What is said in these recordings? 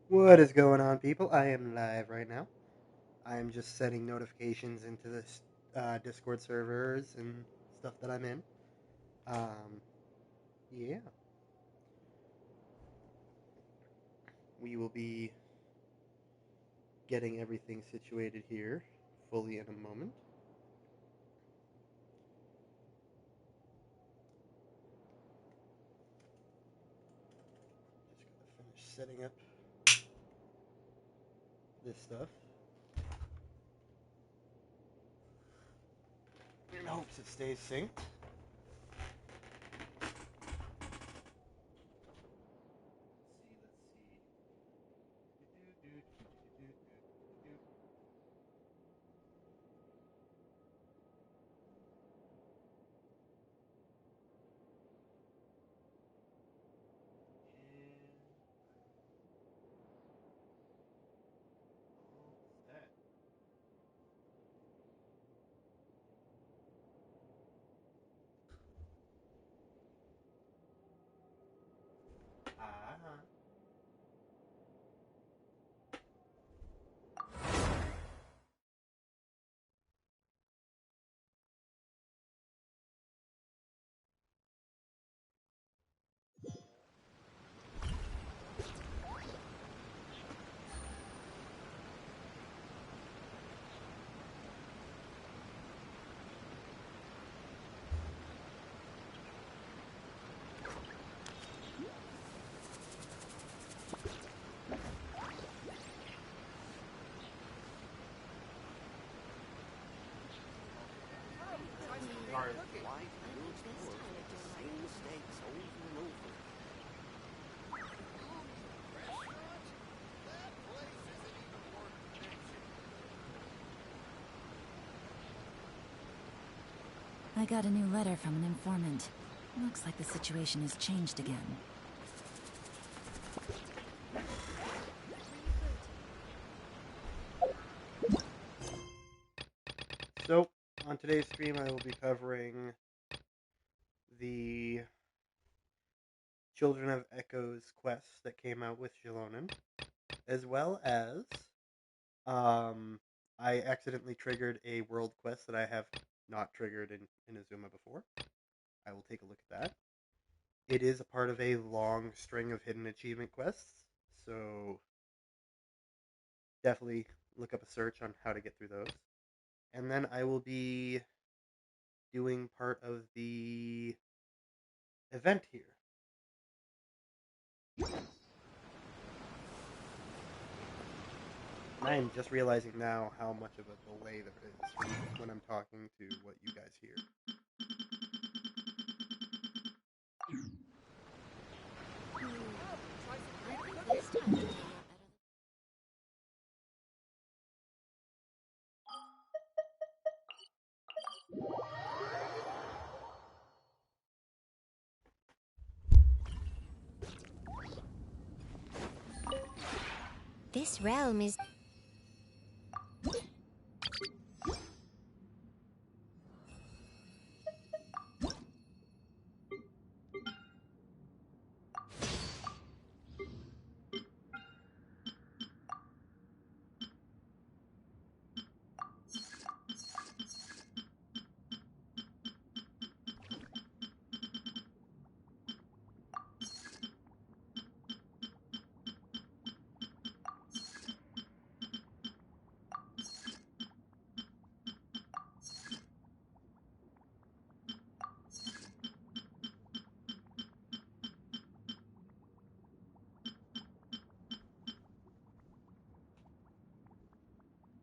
What is going on, people? I am live right now. I am just setting notifications into this Discord servers and stuff that I'm in. Yeah, we will be getting everything situated here fully in a moment. Just gotta finish setting up this stuff in hopes it stays synced. Ah. I got a new letter from an informant. Looks like the situation has changed again. So, on today's stream, I will be covering the Children of Echoes quests that came out with Shilonen, as well as I accidentally triggered a world quest that I have not triggered in Inazuma before. I will take a look at that. It is a part of a long string of hidden achievement quests, so definitely look up a search on how to get through those. And then I will be doing part of the event here. And I am just realizing now how much of a delay there is when I'm talking to what you guys hear. This realm is...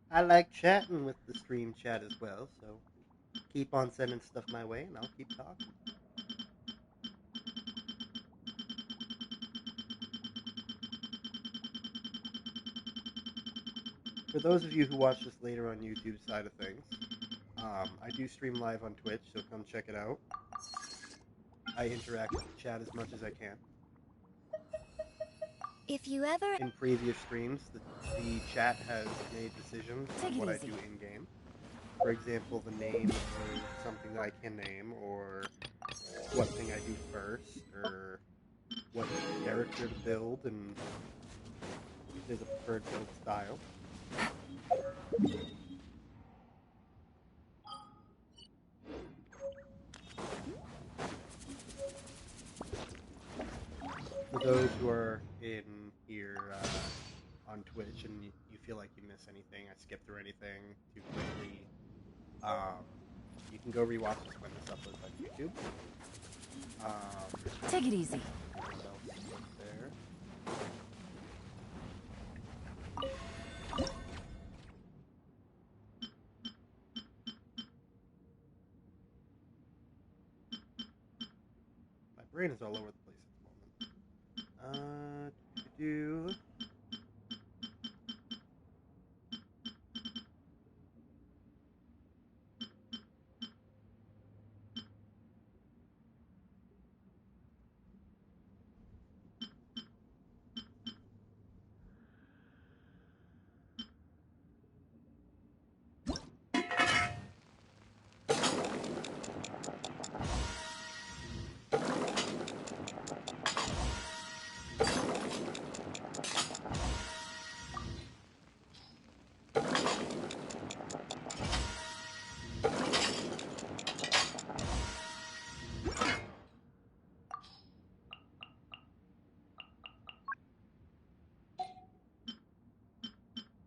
I like chatting with the stream chat as well, so keep on sending stuff my way and I'll keep talking. For those of you who watch this later on YouTube side of things, I do stream live on Twitch, so come check it out. I interact with the chat as much as I can. If you ever... In previous streams, the chat has made decisions on what I do in-game. For example, the name of something that I can name, or what thing I do first, or what character to build, and It is a preferred build style. For those who are in here on Twitch and you feel like you miss anything, I skipped through anything too quickly, you can go rewatch this when this uploads on YouTube. Take it easy. What else was there? My brain is all over the place at the moment. Do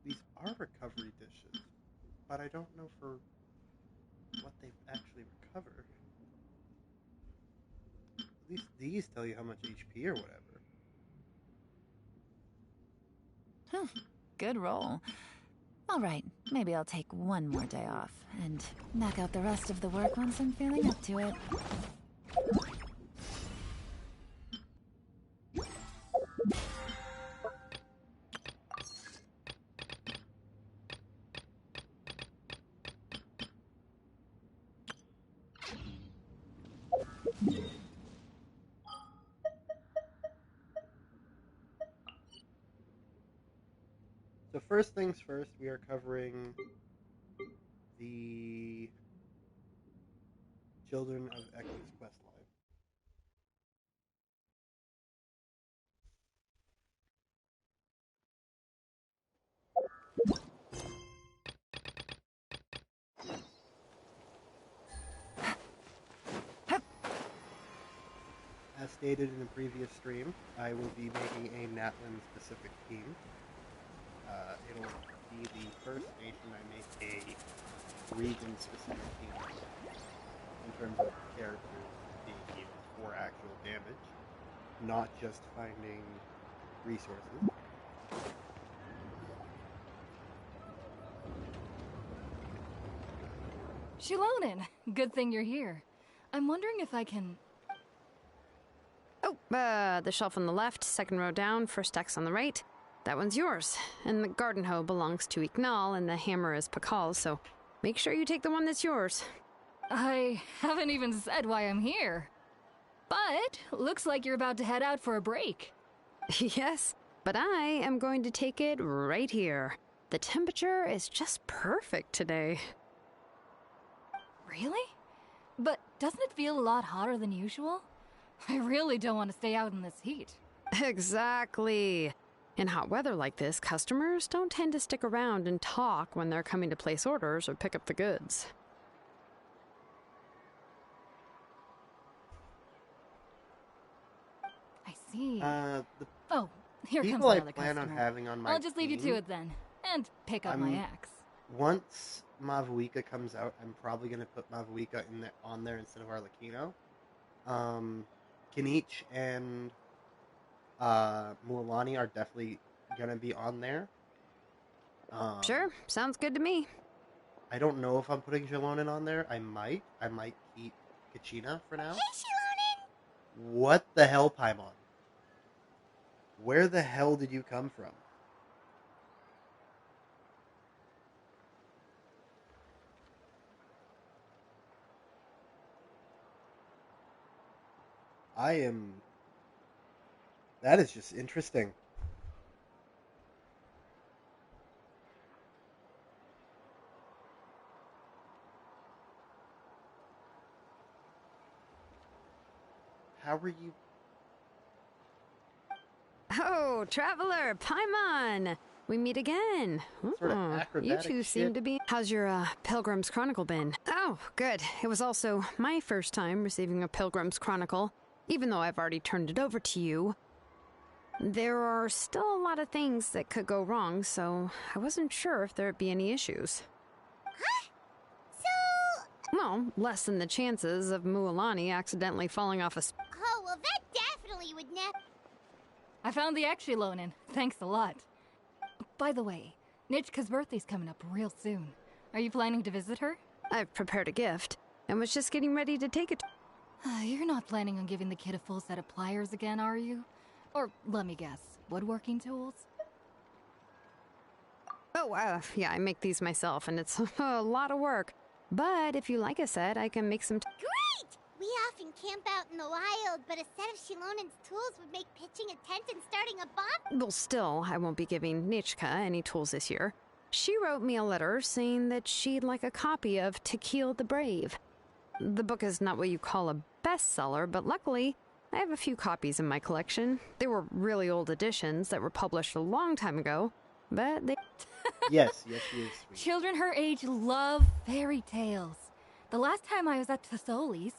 these are recovery dishes, but I don't know for what they actually recover. At least these tell you how much HP or whatever. Good roll. All right, maybe I'll take one more day off and knock out the rest of the work once I'm feeling up to it. So first things first, we are covering the Children of Echo's questline. As stated in a previous stream, I will be making a Natlan-specific team. It'll be the first nation I make a region-specific team in terms of characters being used for actual damage, not just finding resources. Shilonin, good thing you're here. I'm wondering if I can... Oh, the shelf on the left, second row down, first X on the right. That one's yours. And the garden hoe belongs to Ignal, and the hammer is Pakal's, so make sure you take the one that's yours. I haven't even said why I'm here. But looks like you're about to head out for a break. Yes, but I am going to take it right here. The temperature is just perfect today. Really? But doesn't it feel a lot hotter than usual? I really don't want to stay out in this heat. Exactly. In hot weather like this, customers don't tend to stick around and talk when they're coming to place orders or pick up the goods. I see. The Oh, here comes people I another plan customer. on having on my I'll just leave you team, to it then, and pick up my axe. once Mavuika comes out, I'm probably going to put Mavuika on there instead of Arlecchino. Kinich and Mualani are definitely going to be on there. Sure, sounds good to me. I don't know if I'm putting Jalonin on there. I might keep Kachina for now. Hey, Shilonin! What the hell, Paimon? Where the hell did you come from? That is just interesting. How are you? Oh, traveler, Paimon! We meet again. Sort of You acrobatic two seem shit. to be... How's your, Pilgrim's Chronicle been? Oh, good. It was also my first time receiving a Pilgrim's Chronicle, even though I've already turned it over to you. There are still a lot of things that could go wrong, so I wasn't sure if there'd be any issues. Huh? So... Well, less than the chances of Mualani accidentally falling off a... Oh, well that definitely would never... I found the Lonin. Thanks a lot. By the way, Nitchka's birthday's coming up real soon. Are you planning to visit her? I've prepared a gift, and was just getting ready to take it. You're not planning on giving the kid a full set of pliers again, are you? Or, let me guess, woodworking tools? Oh, yeah, I make these myself, and it's a lot of work. But if you like a set, I can make some... Great! We often camp out in the wild, but a set of Shilonin's tools would make pitching a tent and starting a bomb... Well, still, I won't be giving Nichka any tools this year. She wrote me a letter saying that she'd like a copy of To Kill the Brave. The book is not what you call a bestseller, but luckily, I have a few copies in my collection. They were really old editions that were published a long time ago, but they... Yes, she is sweet. Children her age love fairy tales. The last time I was at Tassoli's,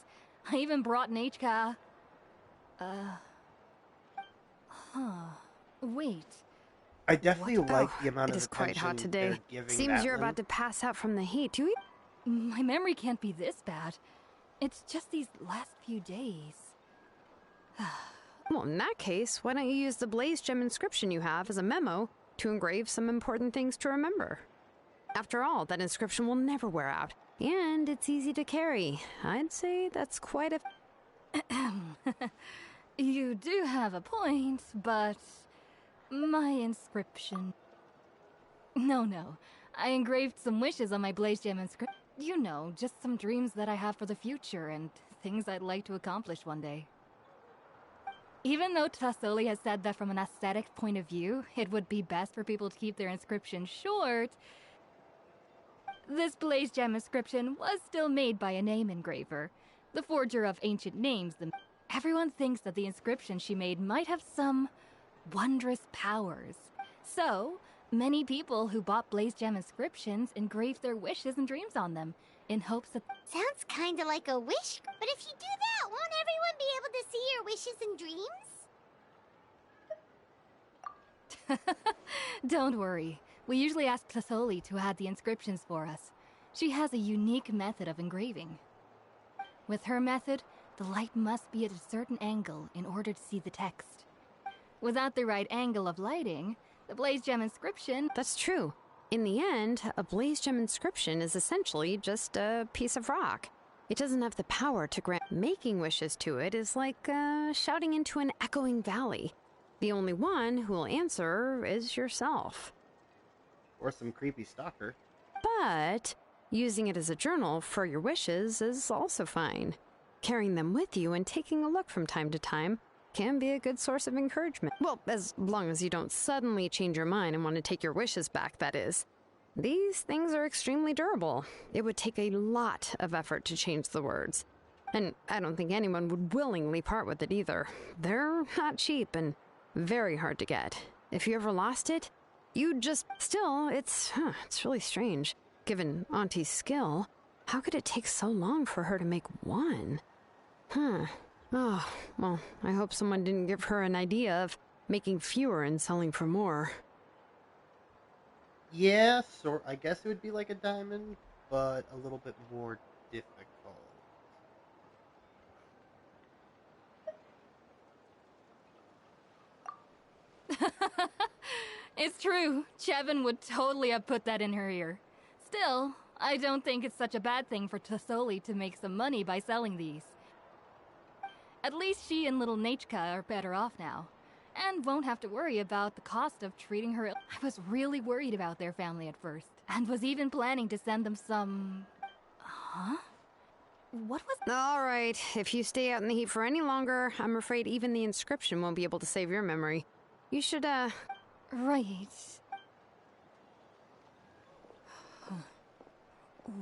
I even brought Nechka... Wait. I definitely like Oh, the amount it of is quite hot attention today. they're giving Seems that you're one. about to pass out from the heat. Do you... My memory can't be this bad. It's just these last few days. Well, in that case, why don't you use the Blaze Gem inscription you have as a memo to engrave some important things to remember? After all, that inscription will never wear out, and it's easy to carry. I'd say that's quite a... You do have a point, but... my inscription... No. I engraved some wishes on my Blaze Gem inscription. You know, just some dreams that I have for the future and things I'd like to accomplish one day. Even though Tassoli has said that from an aesthetic point of view, it would be best for people to keep their inscription short, this Blaze Gem inscription was still made by a name engraver, the forger of ancient names. Everyone thinks that the inscription she made might have some wondrous powers. So, many people who bought Blaze Gem inscriptions engraved their wishes and dreams on them, in hopes that... Sounds kinda like a wish, but if you do that, won't everyone be able to see your wishes and dreams? Don't worry. We usually ask Tassoli to add the inscriptions for us. She has a unique method of engraving. With her method, the light must be at a certain angle in order to see the text. Without the right angle of lighting, the Blaze Gem inscription... That's true. In the end, a Blaze Gem inscription is essentially just a piece of rock. It doesn't have the power to grant... Making wishes to it is like shouting into an echoing valley. The only one who will answer is yourself. Or some creepy stalker. But using it as a journal for your wishes is also fine. Carrying them with you and taking a look from time to time can be a good source of encouragement. Well, as long as you don't suddenly change your mind and want to take your wishes back, that is. These things are extremely durable. It would take a lot of effort to change the words. And I don't think anyone would willingly part with it either. They're not cheap and very hard to get. If you ever lost it, you'd just... Still, it's really strange. Given Auntie's skill, how could it take so long for her to make one? Oh, well, I hope someone didn't give her an idea of making fewer and selling for more. Yeah, I guess it would be like a diamond, but a little bit more difficult. It's true. Chevin would totally have put that in her ear. Still, I don't think it's such a bad thing for Tassoli to make some money by selling these. At least she and little Nechka are better off now, and won't have to worry about the cost of treating her. I was really worried about their family at first, and was even planning to send them some... Huh? What was... All right, if you stay out in the heat for any longer, I'm afraid even the inscription won't be able to save your memory. You should, Right.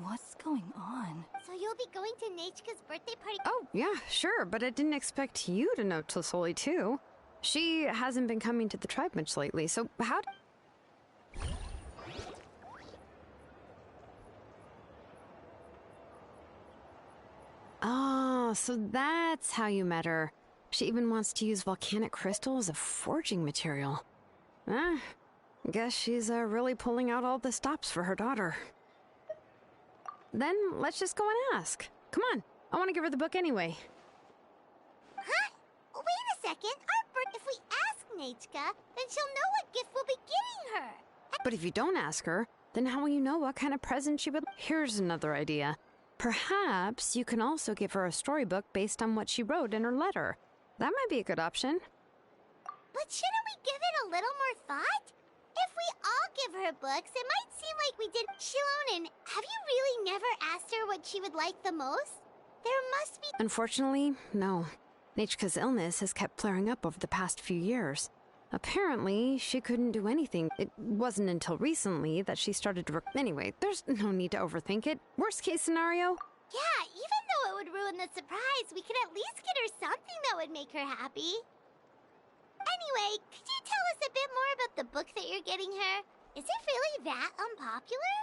What's going on? So you'll be going to Nechka's birthday party? Oh, yeah, sure, but I didn't expect you to know Tassoli, too. She hasn't been coming to the tribe much lately, so how... Oh, so that's how you met her. She even wants to use volcanic crystal as a forging material. Guess she's really pulling out all the stops for her daughter. Then let's just go and ask. Come on, I want to give her the book anyway. Huh? Wait a second. If we ask Nechka, then she'll know what gift we'll be getting her. But if you don't ask her, then how will you know what kind of present she would... Here's another idea. Perhaps you can also give her a storybook based on what she wrote in her letter. That might be a good option. But shouldn't we give it a little more thought? If we all give her books, it might seem like we did. Shilonen, have you really never asked her what she would like the most? There must be... Unfortunately, no. Nechka's illness has kept flaring up over the past few years. Apparently, she couldn't do anything. It wasn't until recently that she started to Anyway, there's no need to overthink it. Worst case scenario? Yeah, even though it would ruin the surprise, we could at least get her something that would make her happy. Anyway, could you tell us a bit more about the book that you're getting her? Is it really that unpopular?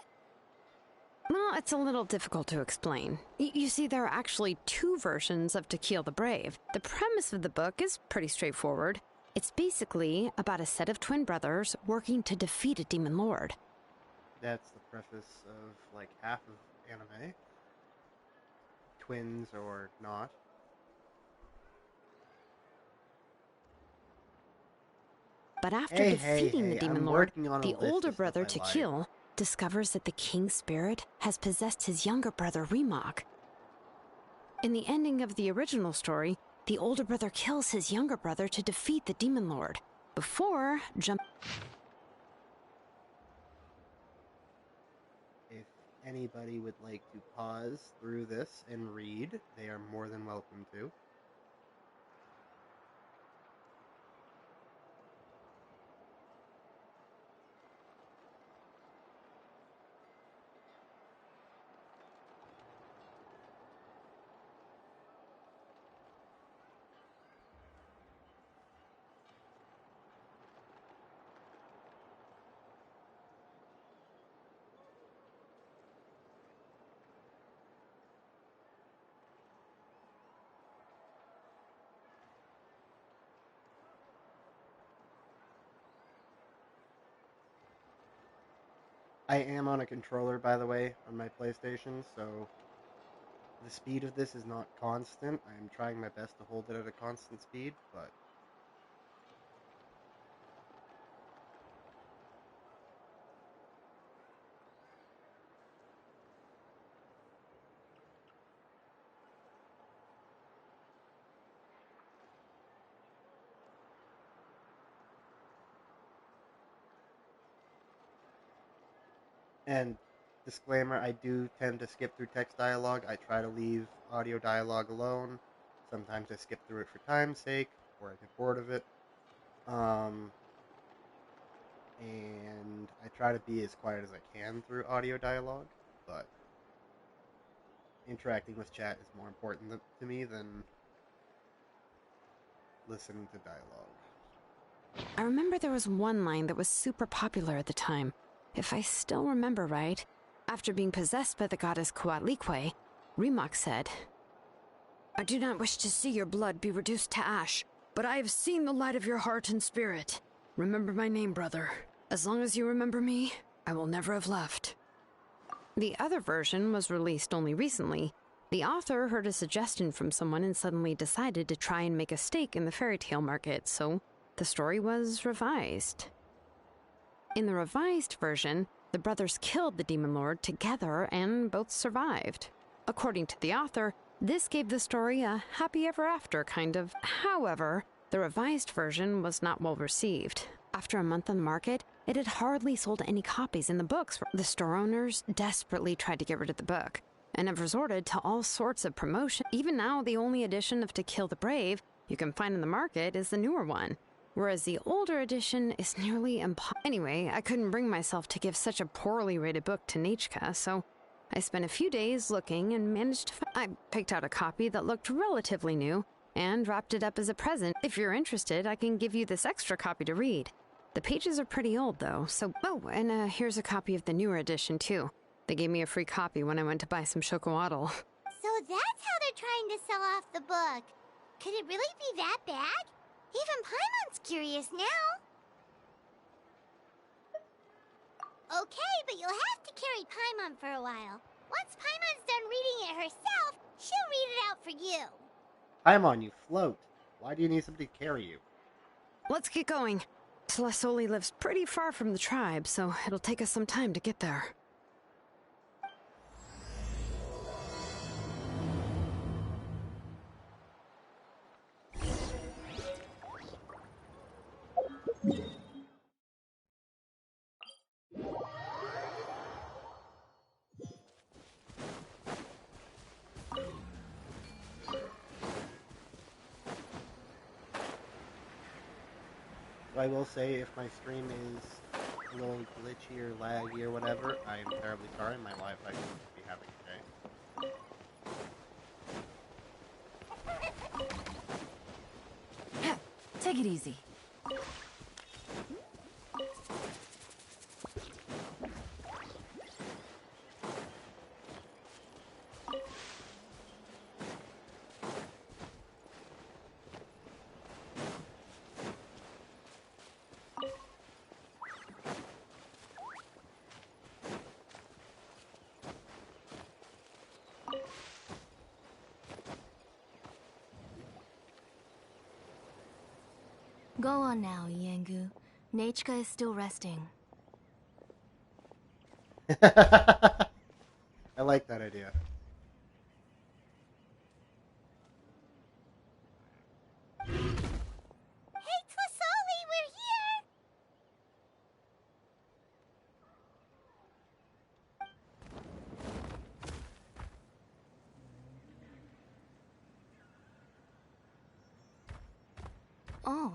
Well, it's a little difficult to explain. You see, there are actually two versions of To Kill the Brave. The premise of the book is pretty straightforward. It's basically about a set of twin brothers working to defeat a demon lord. That's the preface of like half of anime. Twins or not. But after Hey, defeating the demon I'm lord, working on a the list of older stuff brother I To like. Kill discovers that the king's spirit has possessed his younger brother Remok. In the ending of the original story, the older brother kills his younger brother to defeat the demon lord, before If anybody would like to pause through this and read, they are more than welcome to. I am on a controller, by the way, on my PlayStation, so the speed of this is not constant. I am trying my best to hold it at a constant speed, but and disclaimer, I do tend to skip through text dialogue. I try to leave audio dialogue alone. Sometimes I skip through it for time's sake, or I get bored of it. And I try to be as quiet as I can through audio dialogue, but interacting with chat is more important to me than listening to dialogue. I remember there was one line that was super popular at the time. If I still remember right, after being possessed by the goddess Coatlicue, Remok said, "I do not wish to see your blood be reduced to ash, but I have seen the light of your heart and spirit. Remember my name, brother. As long as you remember me, I will never have left." The other version was released only recently. The author heard a suggestion from someone and suddenly decided to try and make a stake in the fairy tale market, so the story was revised. In the revised version, the brothers killed the demon lord together and both survived. According to the author, this gave the story a happy ever after kind of. However, the revised version was not well received. After a month on the market, it had hardly sold any copies in the books. The store owners desperately tried to get rid of the book and have resorted to all sorts of promotion. Even now, the only edition of To Kill the Brave you can find in the market is the newer one, whereas the older edition is nearly impossible. Anyway, I couldn't bring myself to give such a poorly rated book to Nechka, so I spent a few days looking and managed to I picked out a copy that looked relatively new, and wrapped it up as a present. If you're interested, I can give you this extra copy to read. The pages are pretty old, though, so... Oh, and here's a copy of the newer edition, too. They gave me a free copy when I went to buy some chocolatl. So that's how they're trying to sell off the book. Could it really be that bad? Even Paimon's curious now. Okay, but you'll have to carry Paimon for a while. Once Paimon's done reading it herself, she'll read it out for you. Paimon, you float. Why do you need somebody to carry you? Let's get going. Celestoli lives pretty far from the tribe, so it'll take us some time to get there. So I will say, if my stream is a little glitchy or laggy or whatever, I am terribly sorry. My Wi-Fi seems to be having a day. Take it easy. Go on now, Yengu. Nachka is still resting. I like that idea. Hey, Tlisoli, we're here! Oh,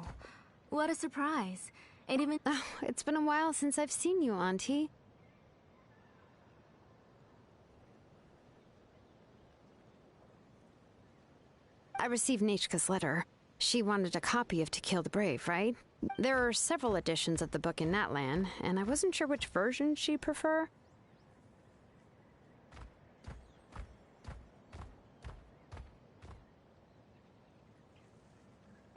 what a surprise. Ain't even... Oh, it's been a while since I've seen you, Auntie. I received Nachka's letter. She wanted a copy of To Kill the Brave, right? There are several editions of the book in Natlan, and I wasn't sure which version she'd prefer.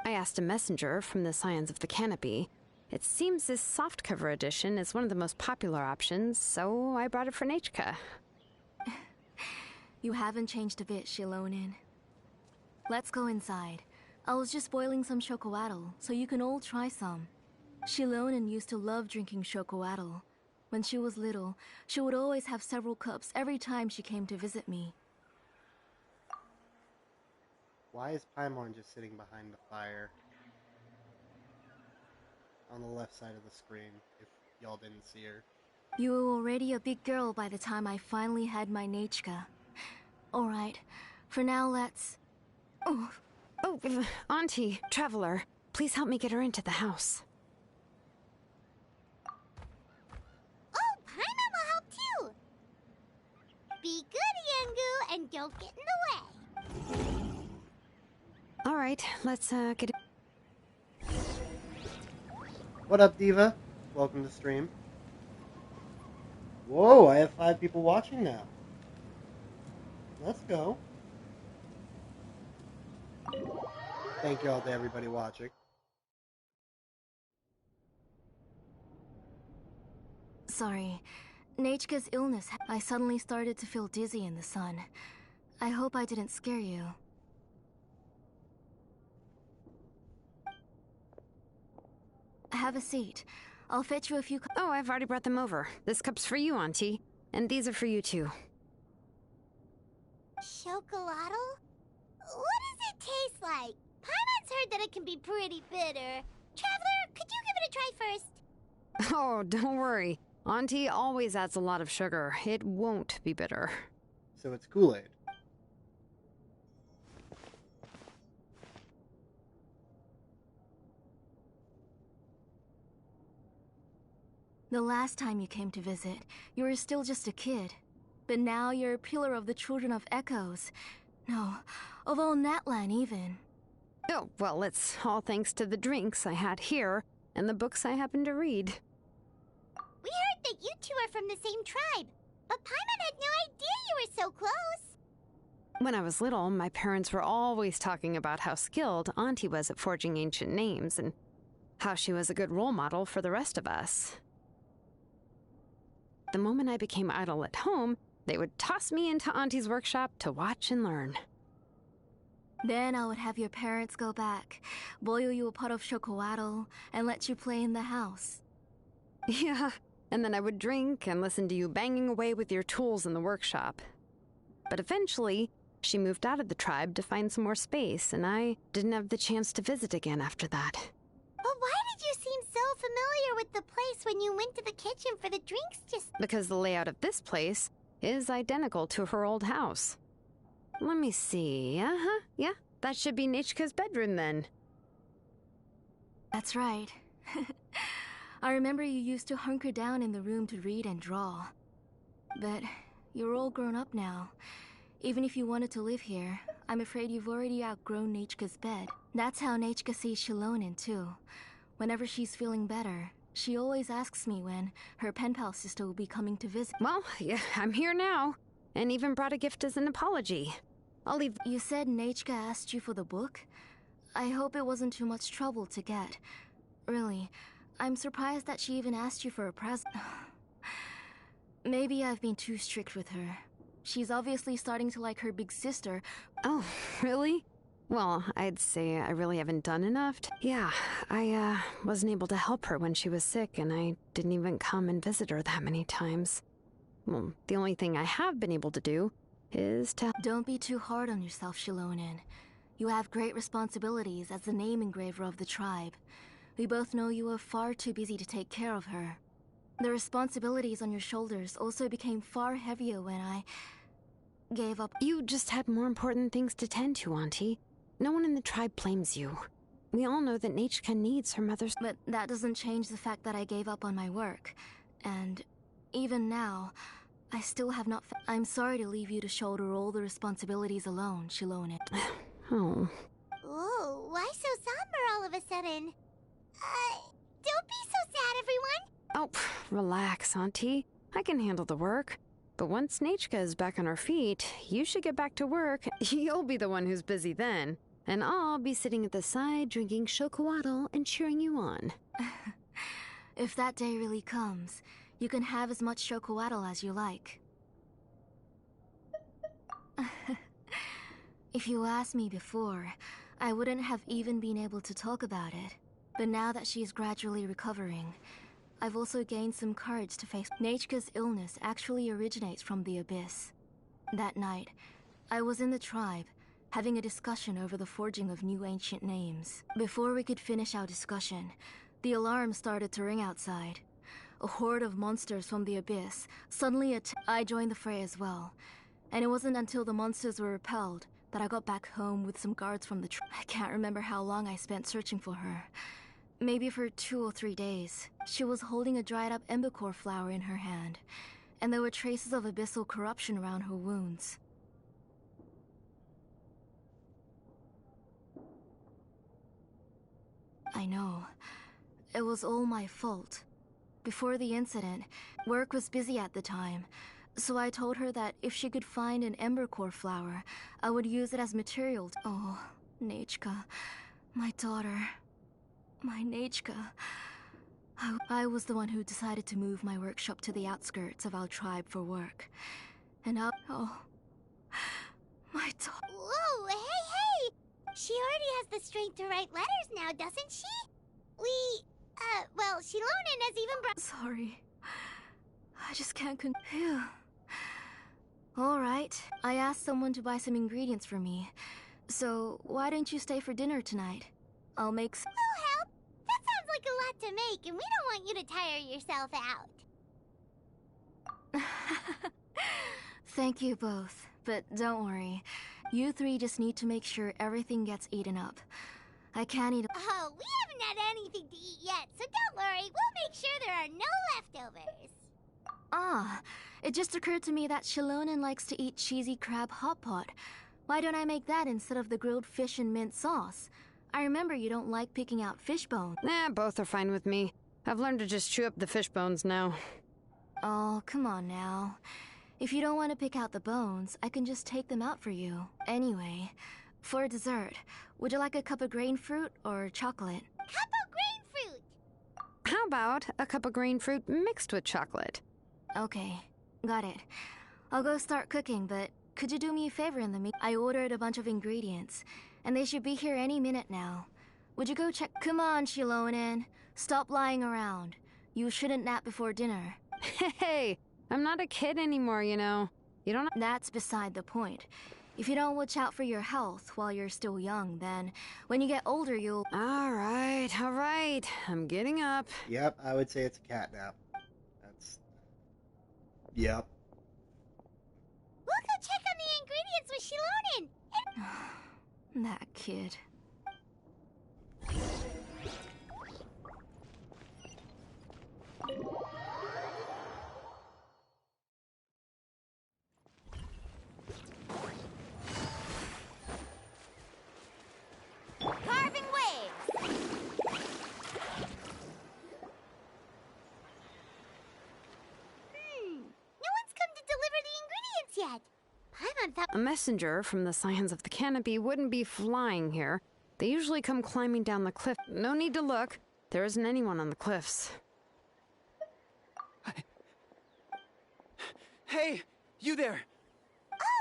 I asked a messenger from the Scions of the Canopy. It seems this softcover edition is one of the most popular options, so I brought it for Nachka. You haven't changed a bit, Shilonin. Let's go inside. I was just boiling some chocolatl, so you can all try some. Shilonin used to love drinking chocolatl. When she was little, she would always have several cups every time she came to visit me. Why is Paimon just sitting behind the fire? On the left side of the screen, if y'all didn't see her. You were already a big girl by the time I finally had my Nachka. Alright, for now let's... Oh, Auntie, Traveler, please help me get her into the house. Oh, Paimon will help too! Be good, Yengu, and don't get in the way. All right, let's get it. What up, Diva? Welcome to stream. Whoa, I have 5 people watching now. Let's go. Thank you all to everybody watching. Sorry. Nachka's illness, I suddenly started to feel dizzy in the sun. I hope I didn't scare you. Have a seat. I'll fetch you a few... Oh, I've already brought them over. This cup's for you, Auntie. And these are for you, too. Chocolatl? What does it taste like? Paimon's heard that it can be pretty bitter. Traveler, could you give it a try first? Oh, don't worry. Auntie always adds a lot of sugar. It won't be bitter. So it's Kool-Aid. The last time you came to visit, you were still just a kid. But now you're a pillar of the Children of Echoes. No, of all Natlan even. Oh, well, it's all thanks to the drinks I had here and the books I happened to read. We heard that you two are from the same tribe, but Paimon had no idea you were so close. When I was little, my parents were always talking about how skilled Auntie was at forging ancient names and how she was a good role model for the rest of us. The moment I became idle at home, they would toss me into Auntie's workshop to watch and learn. Then I would have your parents go back, boil you a pot of chocolate, and let you play in the house. Yeah, and then I would drink and listen to you banging away with your tools in the workshop. But eventually, she moved out of the tribe to find some more space, and I didn't have the chance to visit again after that. But why did you seem so familiar with the place when you went to the kitchen for the drinks just... Because the layout of this place is identical to her old house. Let me see. Yeah, that should be Nichka's bedroom then. That's right. I remember you used to hunker down in the room to read and draw. But you're all grown up now. Even if you wanted to live here, I'm afraid you've already outgrown Nichka's bed. That's how Nichka sees Shilonen too. Whenever she's feeling better, she always asks me when her pen pal sister will be coming to visit. Well, yeah, I'm here now, and even brought a gift as an apology. I'll leave. You said Nichka asked you for the book? I hope it wasn't too much trouble to get. Really, I'm surprised that she even asked you for a present. Maybe I've been too strict with her. She's obviously starting to like her big sister. Oh, really? Well, I'd say I really haven't done enough. Yeah, I wasn't able to help her when she was sick, and I didn't even come and visit her that many times. Well, the only thing I have been able to do is to... Don't be too hard on yourself, Shilonen. You have great responsibilities as the name engraver of the tribe. We both know you are far too busy to take care of her. The responsibilities on your shoulders also became far heavier when I gave up. You just had more important things to tend to, Auntie. No one in the tribe blames you. We all know that Nichka needs her mother's... But that doesn't change the fact that I gave up on my work. And even now, I still have not... I'm sorry to leave you to shoulder all the responsibilities alone, Shilonen. Oh. Whoa, why so somber all of a sudden? Don't be so sad, everyone. Oh, relax, Auntie. I can handle the work. But once Nichka is back on her feet, you should get back to work. You'll be the one who's busy then. And I'll be sitting at the side drinking chocolate and cheering you on. If that day really comes, you can have as much chocolate as you like. If you asked me before, I wouldn't have even been able to talk about it. But now that she's gradually recovering, I've also gained some courage to face... Nichka's illness actually originates from the Abyss. That night, I was in the tribe, having a discussion over the forging of new ancient names. Before we could finish our discussion, the alarm started to ring outside. A horde of monsters from the Abyss suddenly I joined the fray as well. And it wasn't until the monsters were repelled that I got back home with some guards from the I can't remember how long I spent searching for her. Maybe for 2 or 3 days. She was holding a dried up embercore flower in her hand, and there were traces of abyssal corruption around her wounds. I know. It was all my fault. Before the incident, work was busy at the time, so I told her that if she could find an embercore flower, I would use it as material. Oh, Nichka, my daughter. My Nichka. I was the one who decided to move my workshop to the outskirts of our tribe for work. And oh, my daughter. Whoa, hey! She already has the strength to write letters now, doesn't she? Well, Shilonen has even brought... Sorry. I just can't Phew. Alright, I asked someone to buy some ingredients for me. So, why don't you stay for dinner tonight? I'll make some... Oh, help! That sounds like a lot to make, and we don't want you to tire yourself out. Thank you both, but don't worry. You three just need to make sure everything gets eaten up. I can't eat... Oh, we haven't had anything to eat yet, so don't worry. We'll make sure there are no leftovers. Ah, it just occurred to me that Shilonen likes to eat cheesy crab hot pot. Why don't I make that instead of the grilled fish and mint sauce? I remember you don't like picking out fish bones. Nah, both are fine with me. I've learned to just chew up the fish bones now. Oh, come on now. If you don't want to pick out the bones, I can just take them out for you. Anyway, for dessert, would you like a cup of grain fruit or chocolate? Cup of grain fruit! How about a cup of green fruit mixed with chocolate? Okay, got it. I'll go start cooking, but could you do me a favor in the meantime? I ordered a bunch of ingredients, and they should be here any minute now. Would you go check? Come on, Shilonen. Stop lying around. You shouldn't nap before dinner. Hey, I'm not a kid anymore, you know. You don't... That's beside the point. If you don't watch out for your health while you're still young, then when you get older, you'll... All right. I'm getting up. Yep, I would say it's a cat nap. That's... Yep. We'll go check on the ingredients with Shilonen. That kid. Carving waves. No one's come to deliver the ingredients yet. I'm on top. A messenger from the Scions of the Canopy wouldn't be flying here. They usually come climbing down the cliff. No need to look. There isn't anyone on the cliffs. Hey, you there!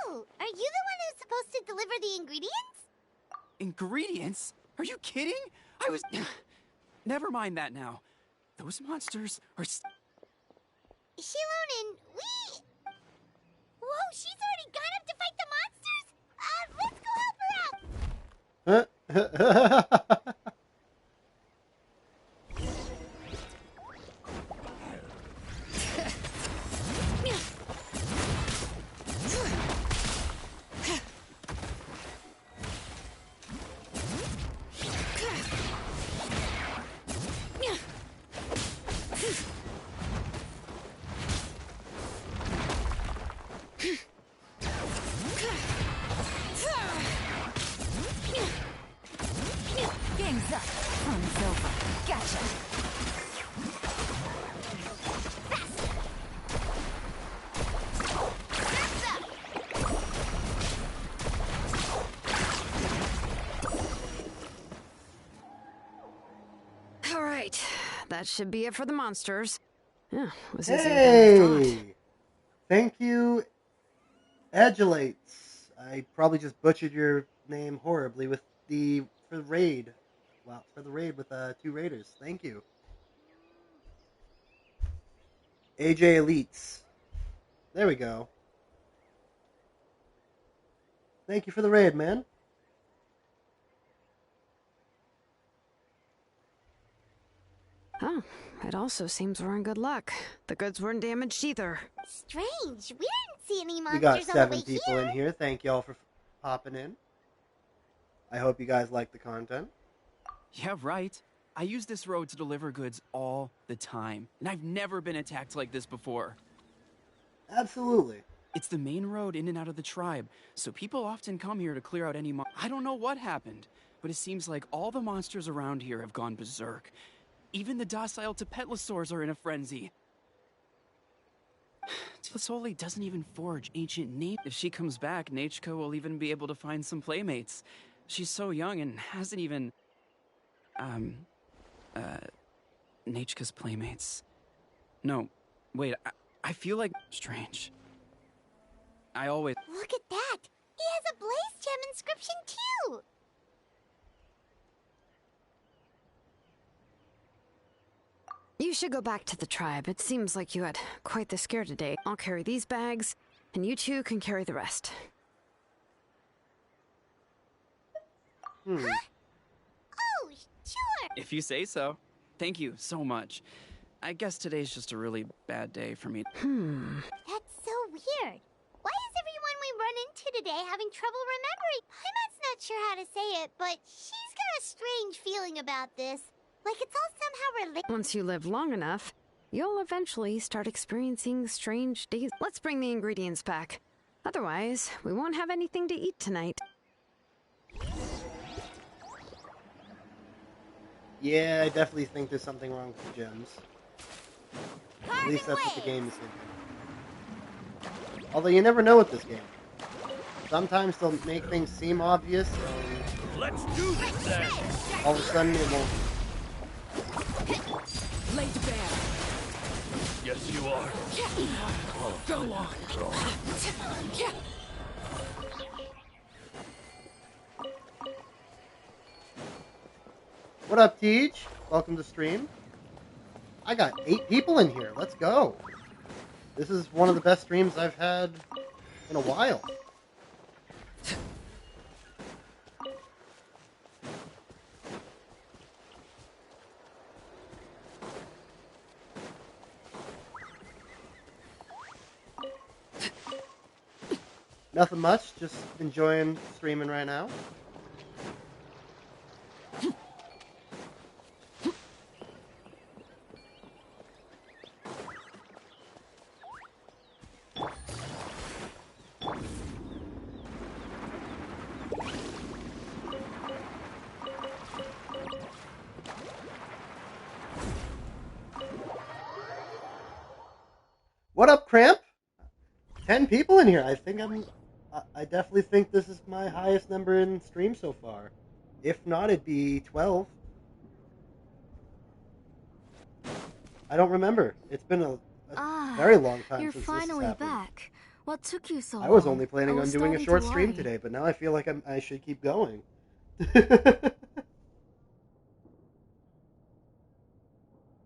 Oh, are you the one who's supposed to deliver the ingredients? Ingredients? Are you kidding? I was... Never mind that now. Those monsters are... Shilonen, we... Whoa, she's already gone up to fight the monsters! Let's go help her out! Game's up. Fun's over. Gotcha. All right. That should be it for the monsters. Yeah, was easier than I thought. Hey! Thank you, Adulates. I probably just butchered your name horribly for the raid. Wow, for the raid with 2 raiders. Thank you. AJ Elites. There we go. Thank you for the raid, man. Oh, it also seems we're in good luck. The goods weren't damaged either. Strange, we didn't see any We got monsters on the 7 way people here. in here. Thank y'all for popping in. I hope you guys like the content. Yeah, right. I use this road to deliver goods all the time, and I've never been attacked like this before. Absolutely. It's the main road in and out of the tribe, so people often come here to clear out any I don't know what happened, but it seems like all the monsters around here have gone berserk. Even the docile Tepetlosaurs are in a frenzy. Tlisoli doesn't even forge ancient Nate. If she comes back, Nachko will even be able to find some playmates. She's so young and hasn't even... Nachka's playmates. No, wait, I feel like... Strange. I always... Look at that! He has a Blaze Gem inscription too! You should go back to the tribe. It seems like you had quite the scare today. I'll carry these bags, and you two can carry the rest. Oh, sure! If you say so. Thank you so much. I guess today's just a really bad day for me. That's so weird. Why is everyone we run into today having trouble remembering? Paimon's not sure how to say it, but she's got a strange feeling about this. Like it's all somehow related. Once you live long enough, you'll eventually start experiencing strange days. Let's bring the ingredients back. Otherwise, we won't have anything to eat tonight. Yeah, I definitely think there's something wrong with the gems. At least that's what the game is hinting. Although you never know with this game. Sometimes they'll make things seem obvious, and Let's do this then! all of a sudden it won't. Laid bare. Yes, you are. Go on. What up, Teach? Welcome to stream. I got 8 people in here. Let's go. This is one of the best streams I've had in a while. Nothing much, just enjoying streaming right now. What up, Cramp? 10 people in here. I definitely think this is my highest number in stream so far. If not, it'd be 12. I don't remember. It's been a very long time You're since finally this happened. back. What took you so long? I was only planning on doing a starting short to stream worry. today, but now I feel like I should keep going.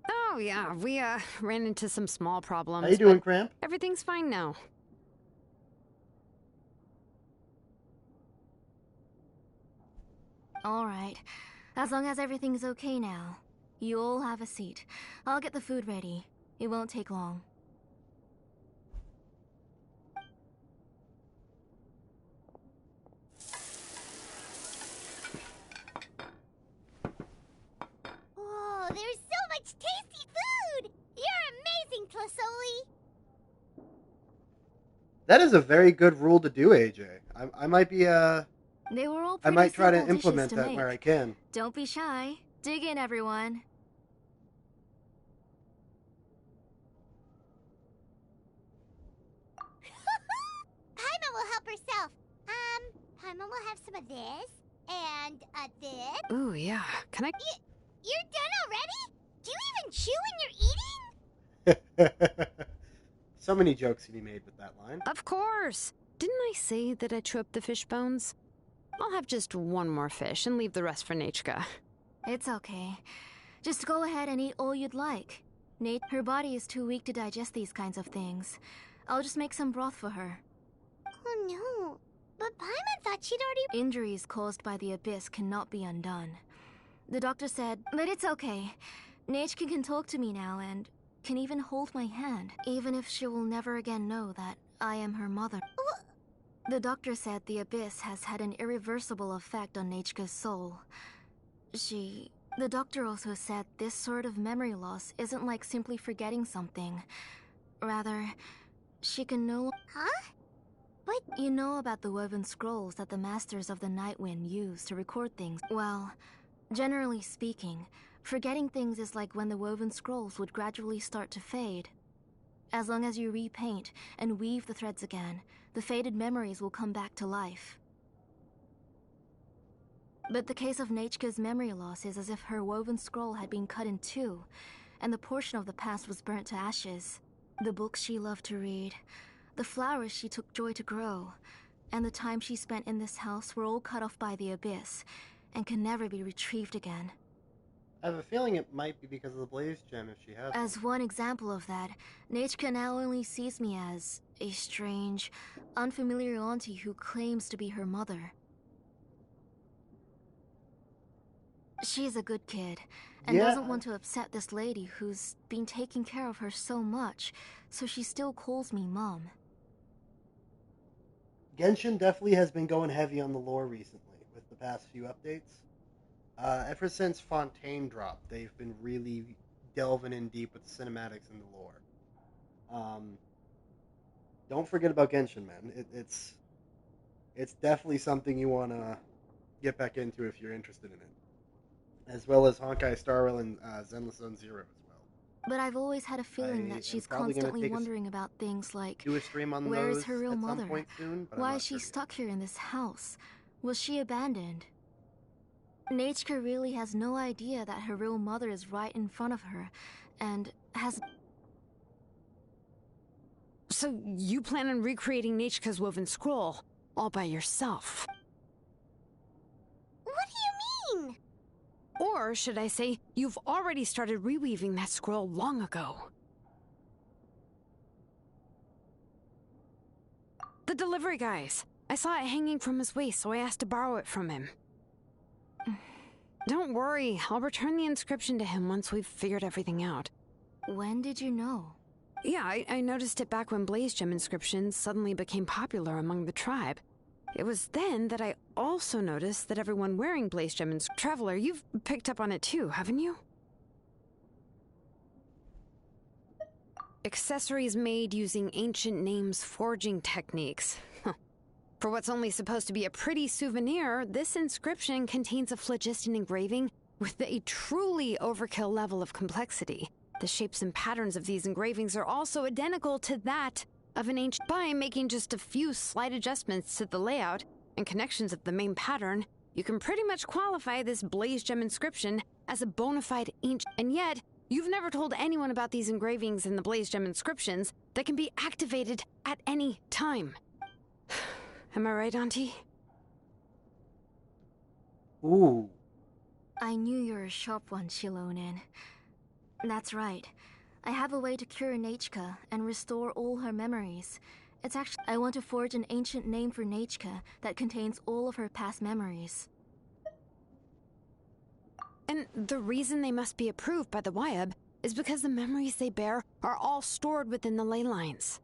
Oh, yeah, we ran into some small problems. How you doing, but Cramp? everything's fine now. All right. As long as everything's okay now. You all have a seat. I'll get the food ready. It won't take long. Oh, there's so much tasty food! You're amazing, Tlasoli! That is a very good rule to do, AJ. I might be They were all I pretty might try to simple dishes implement to that make. where I can. Don't be shy. Dig in, everyone. Paimon will help herself. Paimon will have some of this, and, this. Ooh, yeah. Can I? You're done already? Do you even chew when you're eating? So many jokes to be made with that line. Of course. Didn't I say that I chew up the fish bones? I'll have just one more fish and leave the rest for Nachka. It's okay. Just go ahead and eat all you'd like. Nate, her body is too weak to digest these kinds of things. I'll just make some broth for her. Oh no. But Paimon thought she'd already. Injuries caused by the abyss cannot be undone. The doctor said, but it's okay. Nachka can talk to me now and can even hold my hand, even if she will never again know that I am her mother. The doctor said the abyss has had an irreversible effect on Nachka's soul. The doctor also said this sort of memory loss isn't like simply forgetting something. Rather, she can no... Huh? But You know about the woven scrolls that the Masters of the Night Wind use to record things. Well, generally speaking, forgetting things is like when the woven scrolls would gradually start to fade. As long as you repaint and weave the threads again, the faded memories will come back to life. But the case of Nachka's memory loss is as if her woven scroll had been cut in two, and the portion of the past was burnt to ashes. The books she loved to read, the flowers she took joy to grow, and the time she spent in this house were all cut off by the abyss, and can never be retrieved again. I have a feeling it might be because of the Blaze Gem if she has one. As one example of that, Nachka now only sees me as a strange, unfamiliar auntie who claims to be her mother. She's a good kid, and Yeah. doesn't want to upset this lady who's been taking care of her so much, so she still calls me Mom. Genshin definitely has been going heavy on the lore recently with the past few updates. Ever since Fontaine dropped, they've been really delving in deep with the cinematics and the lore. Don't forget about Genshin, man. It's definitely something you want to get back into if you're interested in it. as well as Honkai Star Rail and Zenless Zone Zero as well. But I've always had a feeling I that am she's probably going to constantly take wondering about things like, do a stream on where is those her real at some mother? point soon, but I'm Why not is she sure yet. stuck here in this house? Was she abandoned? Nachka really has no idea that her real mother is right in front of her, and has... So you plan on recreating Nachka's woven scroll all by yourself? What do you mean? Or should I say, you've already started reweaving that scroll long ago? The delivery guys. I saw it hanging from his waist, so I asked to borrow it from him. Don't worry, I'll return the inscription to him once we've figured everything out. When did you know? Yeah, I noticed it back when Blaze Gem inscriptions suddenly became popular among the tribe. It was then that I also noticed that everyone wearing Blaze Gem Traveler, you've picked up on it too, haven't you? Accessories made using ancient names forging techniques. For what's only supposed to be a pretty souvenir, this inscription contains a phlogiston engraving with a truly overkill level of complexity. The shapes and patterns of these engravings are also identical to that of an ancient. By making just a few slight adjustments to the layout and connections of the main pattern, you can pretty much qualify this Blaze Gem inscription as a bona fide ancient. And yet, you've never told anyone about these engravings in the Blaze Gem inscriptions that can be activated at any time. Am I right, Auntie? Ooh. I knew you were a sharp one, Shilonin. That's right. I have a way to cure Nachka and restore all her memories. It's actually... I want to forge an ancient name for Nachka that contains all of her past memories. And the reason they must be approved by the Wyab is because the memories they bear are all stored within the ley lines.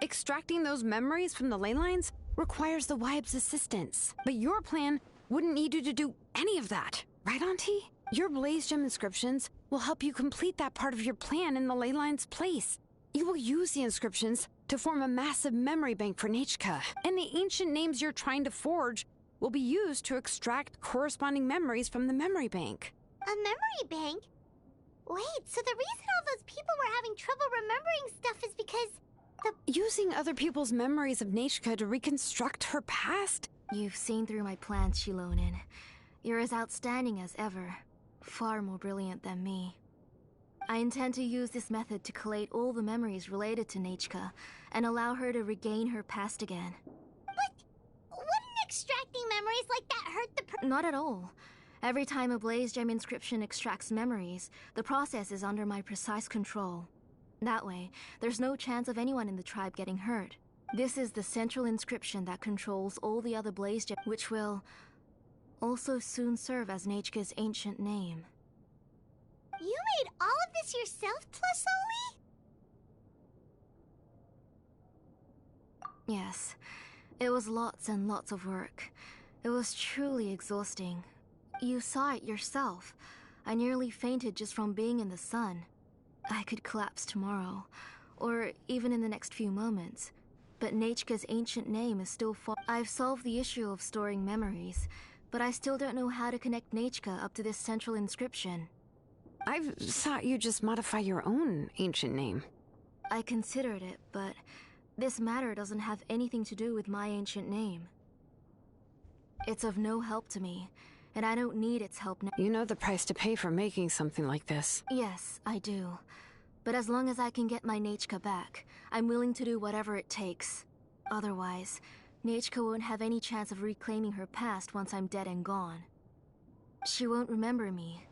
Extracting those memories from the ley lines requires the Wyab's assistance. But your plan wouldn't need you to do any of that, right, Auntie? Your Blaze Gem inscriptions will help you complete that part of your plan in the ley line's place. You will use the inscriptions to form a massive memory bank for Nachka, and the ancient names you're trying to forge will be used to extract corresponding memories from the memory bank. A memory bank? Wait, so the reason all those people were having trouble remembering stuff is because Using other people's memories of Nachka to reconstruct her past? You've seen through my plans, Shilonin. You're as outstanding as ever. Far more brilliant than me. I intend to use this method to collate all the memories related to Nachka and allow her to regain her past again. But wouldn't extracting memories like that hurt the Not at all. Every time a Blaze Gem inscription extracts memories, the process is under my precise control. That way, there's no chance of anyone in the tribe getting hurt. This is the central inscription that controls all the other Blaze Gems, which will also soon serve as Nachka's ancient name. You made all of this yourself, Tlusoli? Yes, it was lots and lots of work. It was truly exhausting. You saw it yourself. I nearly fainted just from being in the sun. I could collapse tomorrow, or even in the next few moments. But Nachka's ancient name is still far. I've solved the issue of storing memories, but I still don't know how to connect Nachka up to this central inscription. I thought you just modify your own ancient name. I considered it, but this matter doesn't have anything to do with my ancient name. It's of no help to me, and I don't need its help now. You know the price to pay for making something like this. Yes, I do. But as long as I can get my Nachka back, I'm willing to do whatever it takes. Otherwise, Nachka won't have any chance of reclaiming her past once I'm dead and gone. She won't remember me,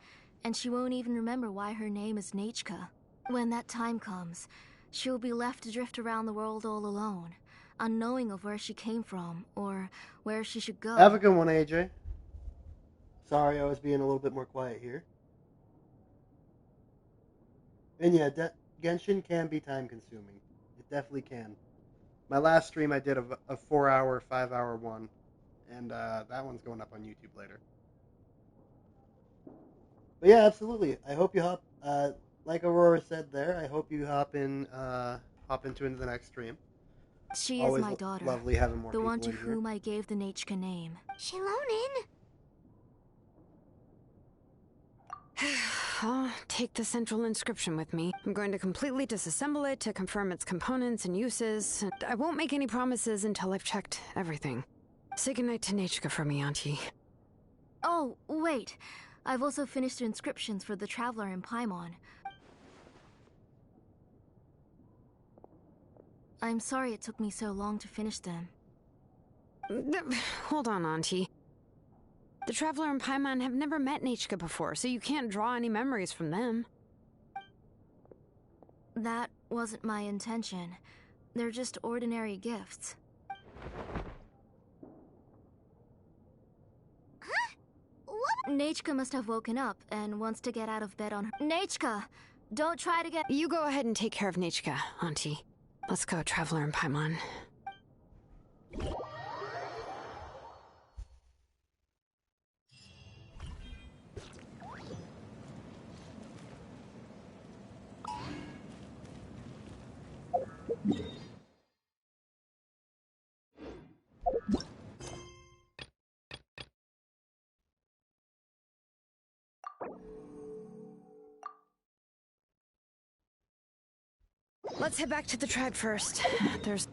and she won't even remember why her name is Nachka. When that time comes, she'll be left to drift around the world all alone, unknowing of where she came from, or where she should go. Have a good one, AJ. Sorry, I was being a little bit more quiet here. And yeah, Genshin can be time-consuming. It definitely can. My last stream I did a 4-hour, 5-hour one, and that one's going up on YouTube later. But yeah, absolutely. I hope you hop, like Aurora said there, I hope you hop into the next stream. She Always is my daughter, lovely having more the people one to in here. whom I gave the Nachka name. Shilonin? I'll take the central inscription with me. I'm going to completely disassemble it to confirm its components and uses. And I won't make any promises until I've checked everything. Say goodnight to Nechka for me, Auntie. Oh, wait. I've also finished inscriptions for the Traveler in Paimon. I'm sorry it took me so long to finish them. Hold on, Auntie. The Traveler and Paimon have never met Nechka before, so you can't draw any memories from them. That wasn't my intention. They're just ordinary gifts. Huh? What? Nechka must have woken up and wants to get out of bed on her. Nechka! Don't try to get. You go ahead and take care of Nechka, Auntie. Let's go, Traveler and Paimon. Let's head back to the tribe first. There's...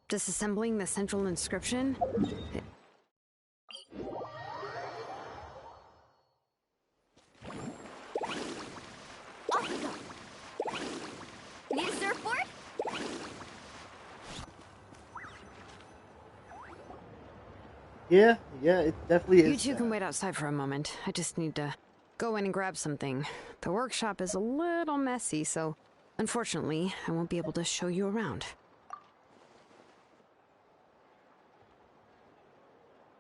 Disassembling the central inscription? Off we go! Need a surfboard? Yeah, it definitely is. You two can wait outside for a moment. I just need to go in and grab something. The workshop is a little messy, so unfortunately, I won't be able to show you around.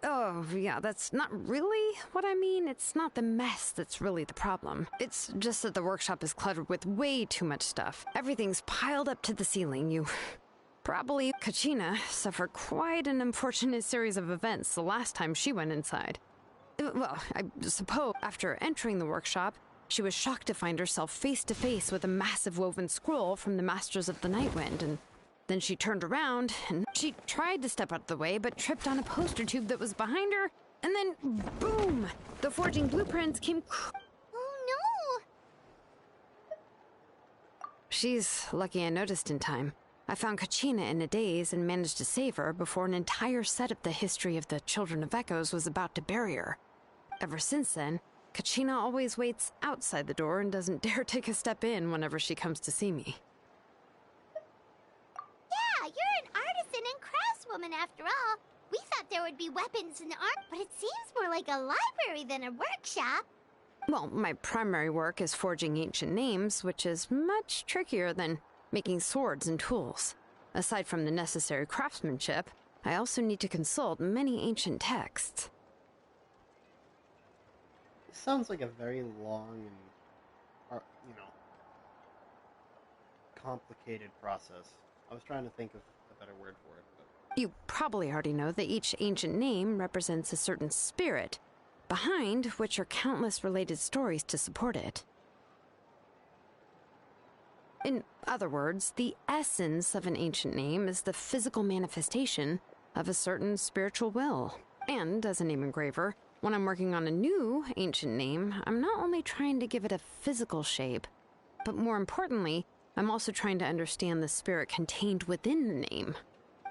Oh, yeah, that's not really what I mean. It's not the mess that's really the problem. It's just that the workshop is cluttered with way too much stuff. Everything's piled up to the ceiling. You probably... Kachina suffered quite an unfortunate series of events the last time she went inside. Well, I suppose after entering the workshop, she was shocked to find herself face to face with a massive woven scroll from the Masters of the Nightwind, and then she turned around, and she tried to step out of the way, but tripped on a poster tube that was behind her, and then, boom! The forging blueprints came... Oh no! She's lucky I noticed in time. I found Kachina in a daze and managed to save her before an entire set of the history of the Children of Echoes was about to bury her. Ever since then, Kachina always waits outside the door and doesn't dare take a step in whenever she comes to see me. Yeah, you're an artisan and craftswoman after all. We thought there would be weapons and art, but it seems more like a library than a workshop. Well, my primary work is forging ancient names, which is much trickier than making swords and tools. Aside from the necessary craftsmanship, I also need to consult many ancient texts. This sounds like a very long and, complicated process. I was trying to think of a better word for it, but... You probably already know that each ancient name represents a certain spirit, behind which are countless related stories to support it. In other words, the essence of an ancient name is the physical manifestation of a certain spiritual will. And as a name engraver, when I'm working on a new ancient name, I'm not only trying to give it a physical shape, but more importantly, I'm also trying to understand the spirit contained within the name.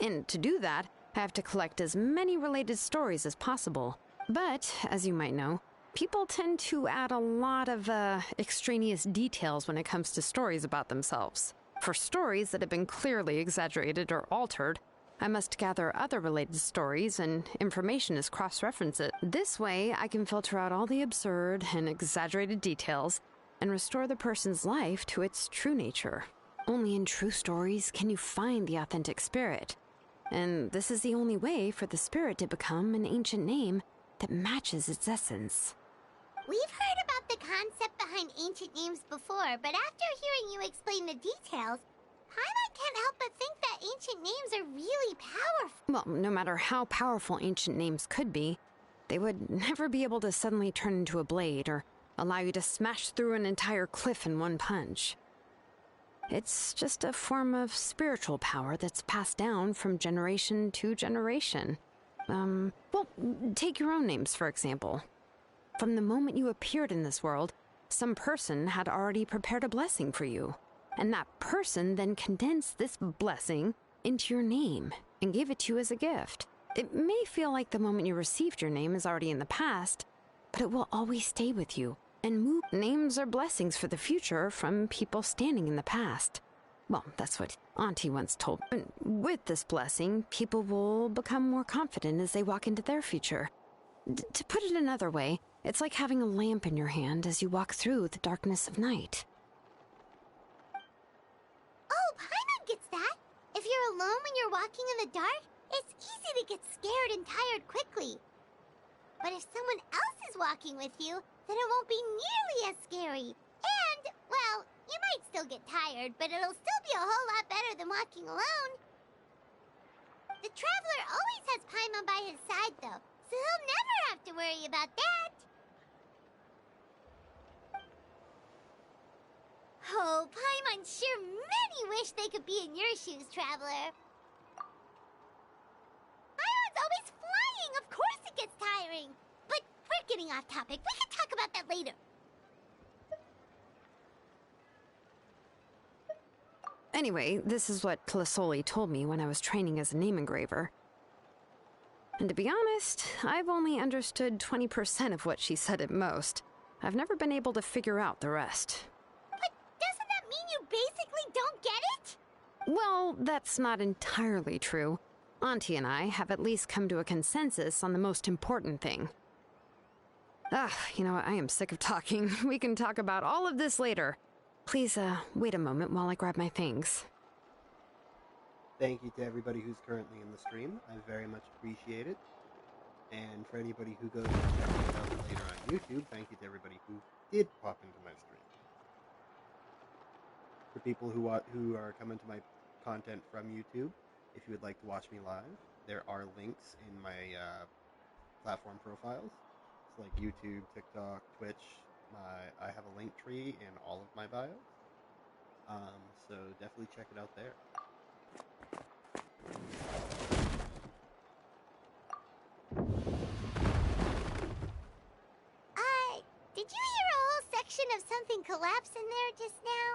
And to do that, I have to collect as many related stories as possible. But, as you might know, people tend to add a lot of extraneous details when it comes to stories about themselves. For stories that have been clearly exaggerated or altered, I must gather other related stories and information as cross-references. This way, I can filter out all the absurd and exaggerated details and restore the person's life to its true nature. Only in true stories can you find the authentic spirit. And this is the only way for the spirit to become an ancient name that matches its essence. We've heard about the concept behind ancient names before, but after hearing you explain the details, Paimon can't help but think that ancient names are really powerful. Well, no matter how powerful ancient names could be, they would never be able to suddenly turn into a blade or allow you to smash through an entire cliff in one punch. It's just a form of spiritual power that's passed down from generation to generation. Well, take your own names, for example. From the moment you appeared in this world, some person had already prepared a blessing for you. And that person then condensed this blessing into your name and gave it to you as a gift. It may feel like the moment you received your name is already in the past, but it will always stay with you and move. Names are blessings for the future from people standing in the past. Well, that's what Auntie once told me. And with this blessing, people will become more confident as they walk into their future. To put it another way, it's like having a lamp in your hand as you walk through the darkness of night. Oh, Paimon gets that. If you're alone when you're walking in the dark, it's easy to get scared and tired quickly. But if someone else is walking with you, then it won't be nearly as scary. And, well, you might still get tired, but it'll still be a whole lot better than walking alone. The Traveler always has Paimon by his side, though, so he'll never have to worry about that. Oh, Paimon sure many wish they could be in your shoes, Traveler. Paimon's always flying. Of course it gets tiring. But we're getting off topic. We can talk about that later. Anyway, this is what Plisoli told me when I was training as a name engraver. And to be honest, I've only understood 20% of what she said at most. I've never been able to figure out the rest. But doesn't that mean you basically don't get it? Well, that's not entirely true. Auntie and I have at least come to a consensus on the most important thing. You know what? I am sick of talking. We can talk about all of this later. Please, wait a moment while I grab my things. Thank you to everybody who's currently in the stream. I very much appreciate it. And for anybody who goes and checks it out later on YouTube, thank you to everybody who did pop into my stream. For people who are coming to my content from YouTube, if you would like to watch me live, there are links in my platform profiles. It's like YouTube, TikTok, Twitch. I have a link tree in all of my bios. So definitely check it out there. Did you hear a whole section of something collapse in there just now?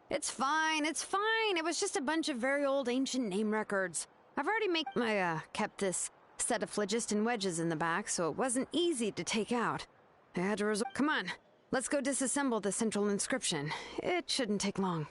It's fine, it's fine. It was just a bunch of very old ancient name records. I've already kept this set of phlogiston wedges in the back, so it wasn't easy to take out. I had to Come on, let's go disassemble the central inscription. It shouldn't take long.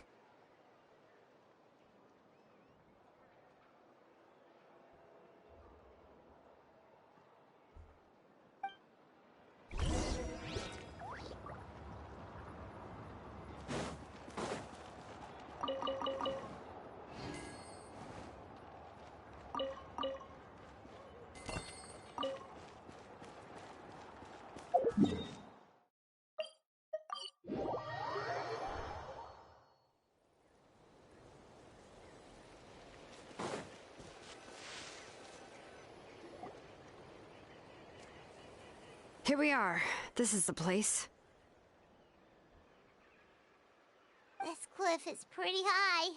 Here we are. This is the place. This cliff is pretty high.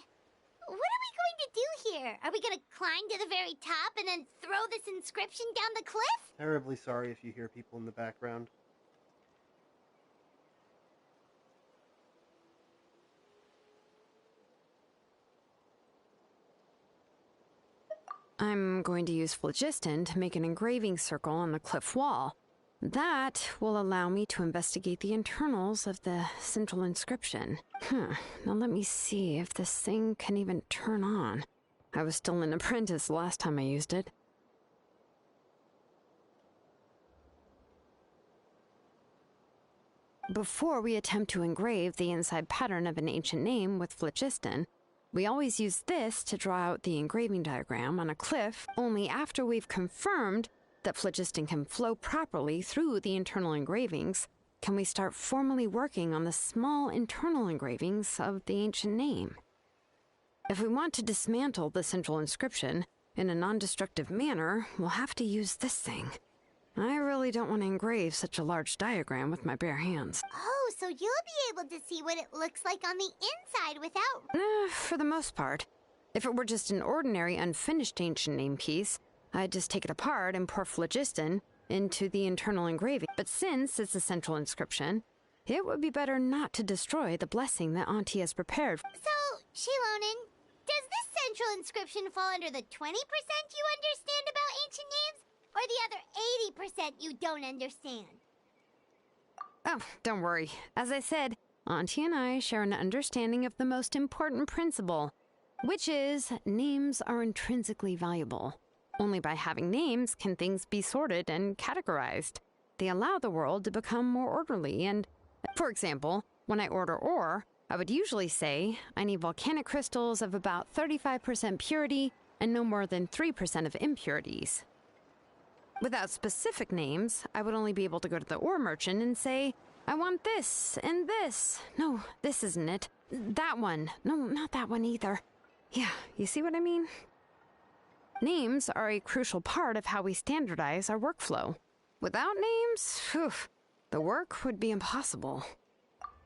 What are we going to do here? Are we going to climb to the very top and then throw this inscription down the cliff? Terribly sorry if you hear people in the background. I'm going to use phlogiston to make an engraving circle on the cliff wall. That will allow me to investigate the internals of the central inscription. Now let me see if this thing can even turn on. I was still an apprentice last time I used it. Before we attempt to engrave the inside pattern of an ancient name with phlogiston, we always use this to draw out the engraving diagram on a cliff only after we've confirmed that phlogiston can flow properly through the internal engravings can we start formally working on the small internal engravings of the ancient name. If we want to dismantle the central inscription in a non-destructive manner, we'll have to use this thing. I really don't want to engrave such a large diagram with my bare hands. Oh, so you'll be able to see what it looks like on the inside without... For the most part. If it were just an ordinary, unfinished ancient name piece, I'd just take it apart and pour phlogiston into the internal engraving. But since it's a central inscription, it would be better not to destroy the blessing that Auntie has prepared. So, Shilonin, does this central inscription fall under the 20% you understand about ancient names? Or the other 80% you don't understand? Oh, don't worry. As I said, Auntie and I share an understanding of the most important principle, which is names are intrinsically valuable. Only by having names can things be sorted and categorized. They allow the world to become more orderly and, for example, when I order ore, I would usually say I need volcanic crystals of about 35% purity and no more than 3% of impurities. Without specific names, I would only be able to go to the ore merchant and say, I want this and this. No, this isn't it. That one. No, not that one either. Yeah, you see what I mean? Names are a crucial part of how we standardize our workflow. Without names, the work would be impossible.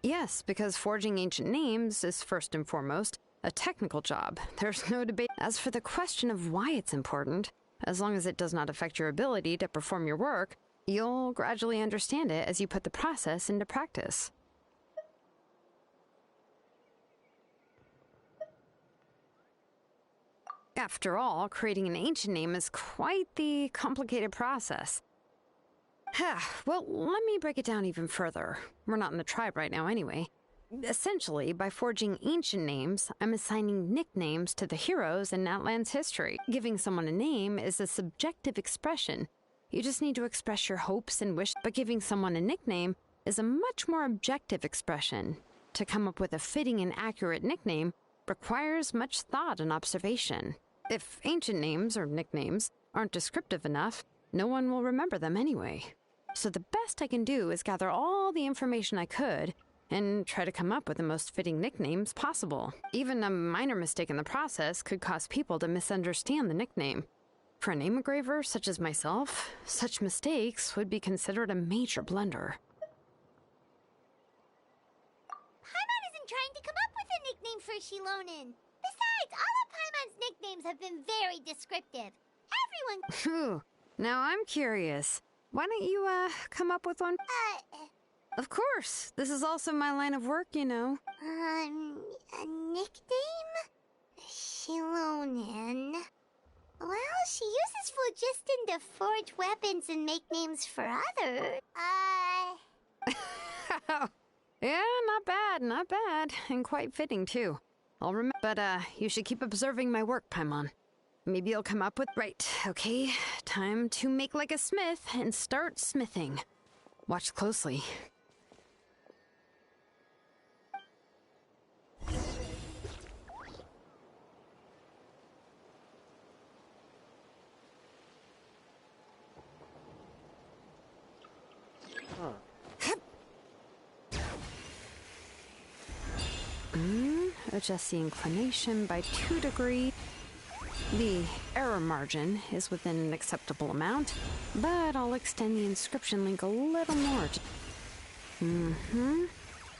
Yes, because forging ancient names is first and foremost a technical job. There's no debate. As for the question of why it's important, as long as it does not affect your ability to perform your work, you'll gradually understand it as you put the process into practice. After all, creating an ancient name is quite the complicated process. Well, let me break it down even further. We're not in the tribe right now anyway. Essentially, by forging ancient names, I'm assigning nicknames to the heroes in Natlan's history. Giving someone a name is a subjective expression. You just need to express your hopes and wishes, but giving someone a nickname is a much more objective expression. To come up with a fitting and accurate nickname requires much thought and observation. If ancient names or nicknames aren't descriptive enough, no one will remember them anyway. So the best I can do is gather all the information I could and try to come up with the most fitting nicknames possible. Even a minor mistake in the process could cause people to misunderstand the nickname. For a name engraver such as myself, such mistakes would be considered a major blunder. Paimon isn't trying to come up with a nickname for Shilonin. Besides, all of Paimon's nicknames have been very descriptive. Everyone... Phew. Now I'm curious. Why don't you, come up with one? Of course. This is also my line of work, you know. A nickname? Shilonin. Well, she uses phlogiston to forge weapons and make names for others. Yeah, not bad, not bad. And quite fitting, too. I'll remember. But, you should keep observing my work, Paimon. Maybe you'll come up with... Right, okay. Time to make like a smith and start smithing. Watch closely. Adjust the inclination by 2 degrees. The error margin is within an acceptable amount, but I'll extend the inscription link a little more.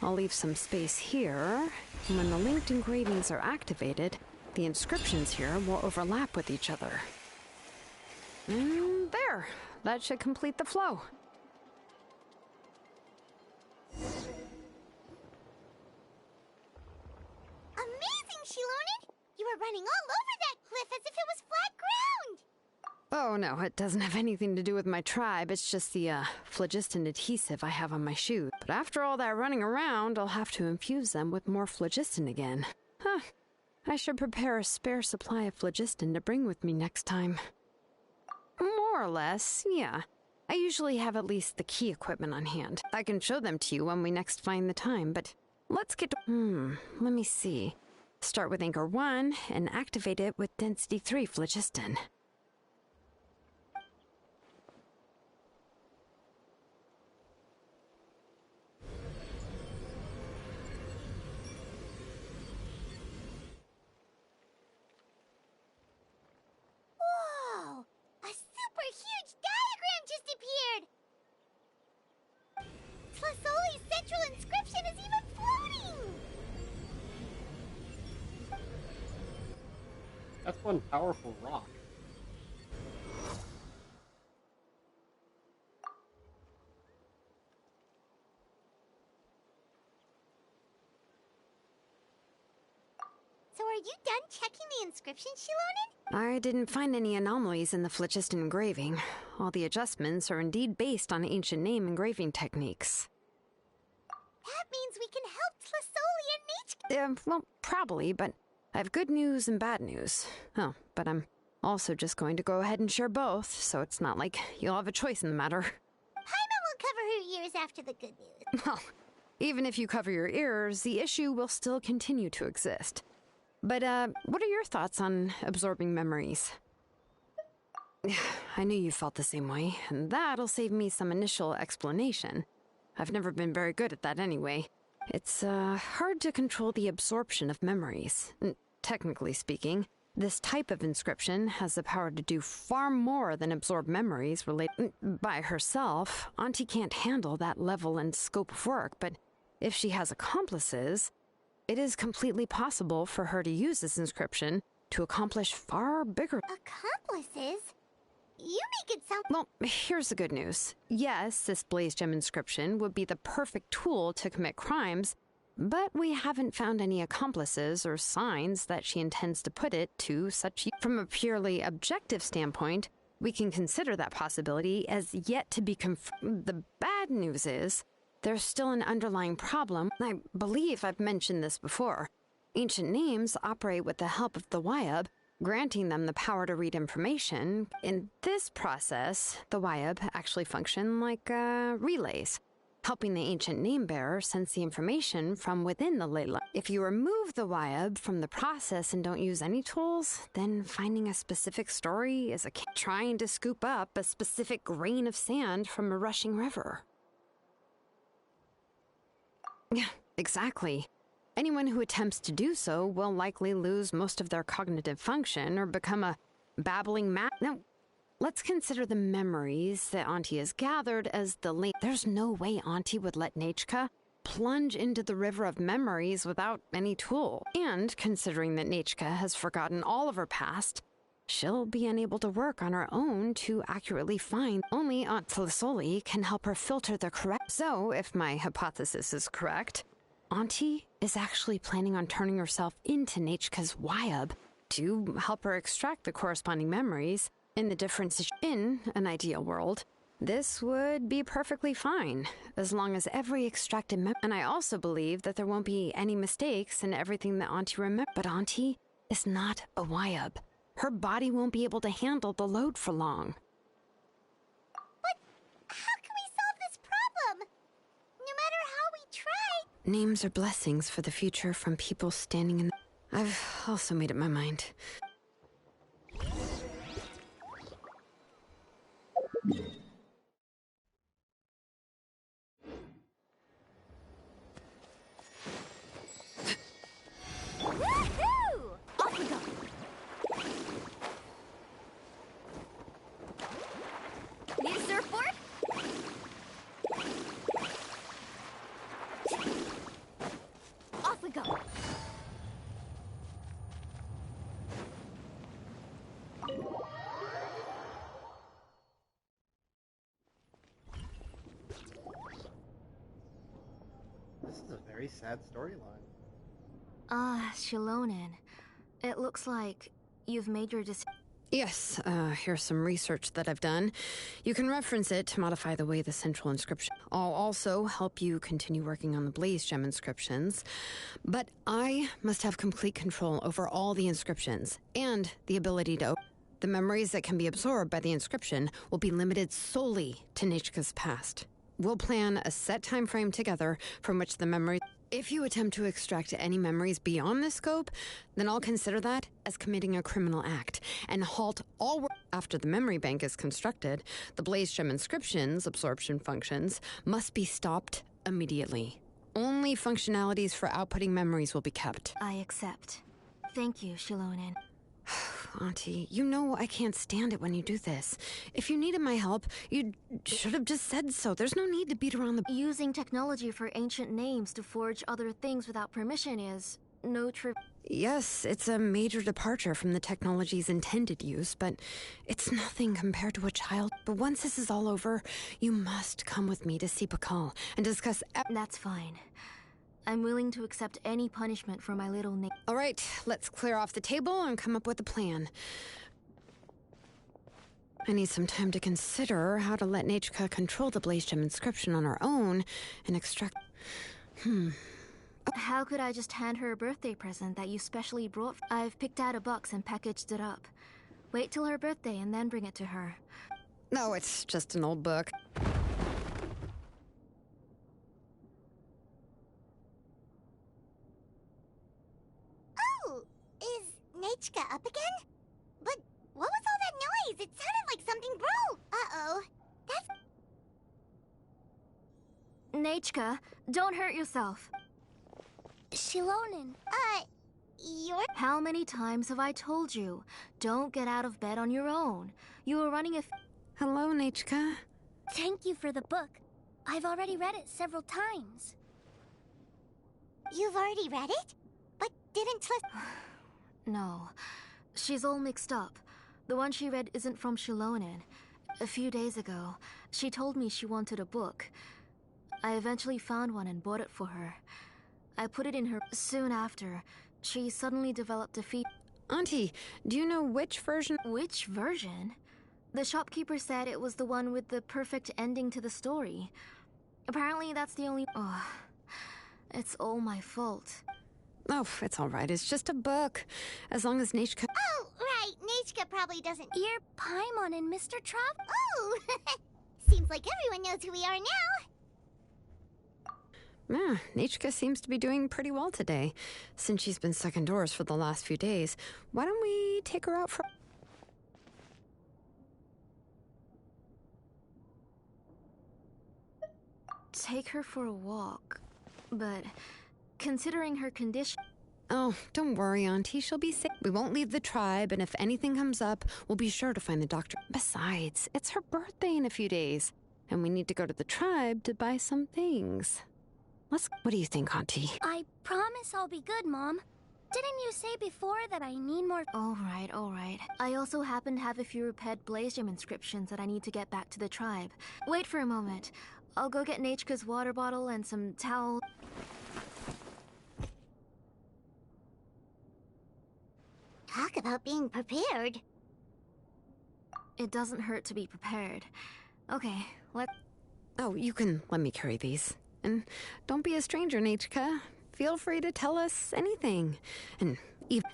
I'll leave some space here, and when the linked engravings are activated, the inscriptions here will overlap with each other. And there! That should complete the flow. Amazing, Shilonin! You were running all over that cliff as if it was flat ground! Oh no, it doesn't have anything to do with my tribe. It's just the, phlogiston adhesive I have on my shoes. But after all that running around, I'll have to infuse them with more phlogiston again. Huh. I should prepare a spare supply of phlogiston to bring with me next time. More or less, yeah. I usually have at least the key equipment on hand. I can show them to you when we next find the time, but let's get to... let me see. Start with Anchor 1 and activate it with Density 3 phlogiston. Whoa! A super huge diagram just appeared! Tlasoli's central inscription is even floating! That's one powerful rock. So are you done checking the inscription, Shilonen? I didn't find any anomalies in the Flichist engraving. All the adjustments are indeed based on ancient name engraving techniques. That means we can help Tlisoli and Nate. Well, probably, but I have good news and bad news. Oh, but I'm also just going to go ahead and share both, so it's not like you'll have a choice in the matter. Paimon will cover her ears after the good news. Well, even if you cover your ears, the issue will still continue to exist. But, what are your thoughts on absorbing memories? I knew you felt the same way, and that'll save me some initial explanation. I've never been very good at that anyway. It's, hard to control the absorption of memories. Technically speaking, this type of inscription has the power to do far more than absorb memories related by herself. Auntie can't handle that level and scope of work, but if she has accomplices, it is completely possible for her to use this inscription to accomplish far bigger... Accomplices? You make it sound... Well, here's the good news. Yes, this blaze gem inscription would be the perfect tool to commit crimes, but we haven't found any accomplices or signs that she intends to put it to such... From a purely objective standpoint, we can consider that possibility as yet to be confirmed. The bad news is, there's still an underlying problem. I believe I've mentioned this before. Ancient names operate with the help of the Wyab, granting them the power to read information. In this process, the Wyab actually function like relays, helping the ancient name bearer sense the information from within the ley line. If you remove the Wyab from the process and don't use any tools, then finding a specific story is trying to scoop up a specific grain of sand from a rushing river. Yeah, exactly. Anyone who attempts to do so will likely lose most of their cognitive function or become a babbling Now, let's consider the memories that Auntie has gathered as the link. There's no way Auntie would let Nechka plunge into the river of memories without any tool. And considering that Nechka has forgotten all of her past, she'll be unable to work on her own to accurately find. Only Aunt Tlisoli can help her filter the correct... So, if my hypothesis is correct, Auntie is actually planning on turning herself into Nechka's Wyab to help her extract the corresponding memories. In the difference in an ideal world, this would be perfectly fine, as long as every extracted memory... And I also believe that there won't be any mistakes in everything that Auntie remembers. But Auntie is not a Wyab. Her body won't be able to handle the load for long. But how can we solve this problem? No matter how we try... Names are blessings for the future from people standing in... I've also made up my mind. Woohoo! Off we go! Need a surfboard? Off we go! This is a very sad storyline. Shilonen. It looks like you've made your decision. Yes, here's some research that I've done. You can reference it to modify the way the central inscription... I'll also help you continue working on the blaze gem inscriptions, but I must have complete control over all the inscriptions and the ability to... The memories that can be absorbed by the inscription will be limited solely to Nechka's past. We'll plan a set time frame together from which the memory... If you attempt to extract any memories beyond this scope, then I'll consider that as committing a criminal act and halt all work. After the memory bank is constructed, the blaze gem inscriptions, absorption functions, must be stopped immediately. Only functionalities for outputting memories will be kept. I accept. Thank you, Shilonen. Auntie, you know I can't stand it when you do this. If you needed my help, you should have just said so. There's no need to beat around the... Using technology for ancient names to forge other things without permission is No trip. Yes, it's a major departure from the technology's intended use, but it's nothing compared to a child. But once this is all over, you must come with me to see Pakal and discuss. That's fine. I'm willing to accept any punishment for my little Nick. All right, let's clear off the table and come up with a plan. I need some time to consider how to let Nachka control the Blaze Gem inscription on her own and extract. How could I just hand her a birthday present that you specially brought? I've picked out a box and packaged it up. Wait till her birthday and then bring it to her. No, it's just an old book. Oh, is Nachka up again? But what was all that noise? It sounded like something broke. Uh-oh. That's... Nachka, don't hurt yourself. Shilonen. You're... How many times have I told you? Don't get out of bed on your own. You were running a... Hello, Nachka. Thank you for the book. I've already read it several times. You've already read it? But didn't Tlis... No. She's all mixed up. The one she read isn't from Shilonen. A few days ago, she told me she wanted a book. I eventually found one and bought it for her. I put it in her... Soon after, she suddenly developed a fever. Auntie, do you know which version? Which version? The shopkeeper said it was the one with the perfect ending to the story. Apparently that's the only... Oh, it's all my fault. Oh, it's all right. It's just a book. As long as Nachka... Oh, right. Nachka probably doesn't... You're Paimon and Mr. Trav... Oh! Seems like everyone knows who we are now. Yeah, Nachka seems to be doing pretty well today. Since she's been stuck indoors for the last few days, why don't we take her out for... Take her for a walk. But considering her condition... Oh, don't worry, Auntie. She'll be safe. We won't leave the tribe, and if anything comes up, we'll be sure to find the doctor. Besides, it's her birthday in a few days, and we need to go to the tribe to buy some things. What do you think, Auntie? I promise I'll be good, Mom. Didn't you say before that I need more... All right. I also happen to have a few repaired Blaze Gem inscriptions that I need to get back to the tribe. Wait for a moment. I'll go get Nachka's water bottle and some towel... Talk about being prepared. It doesn't hurt to be prepared. Okay, let's... Oh, you can let me carry these. And don't be a stranger, Nachka. Feel free to tell us anything. And even...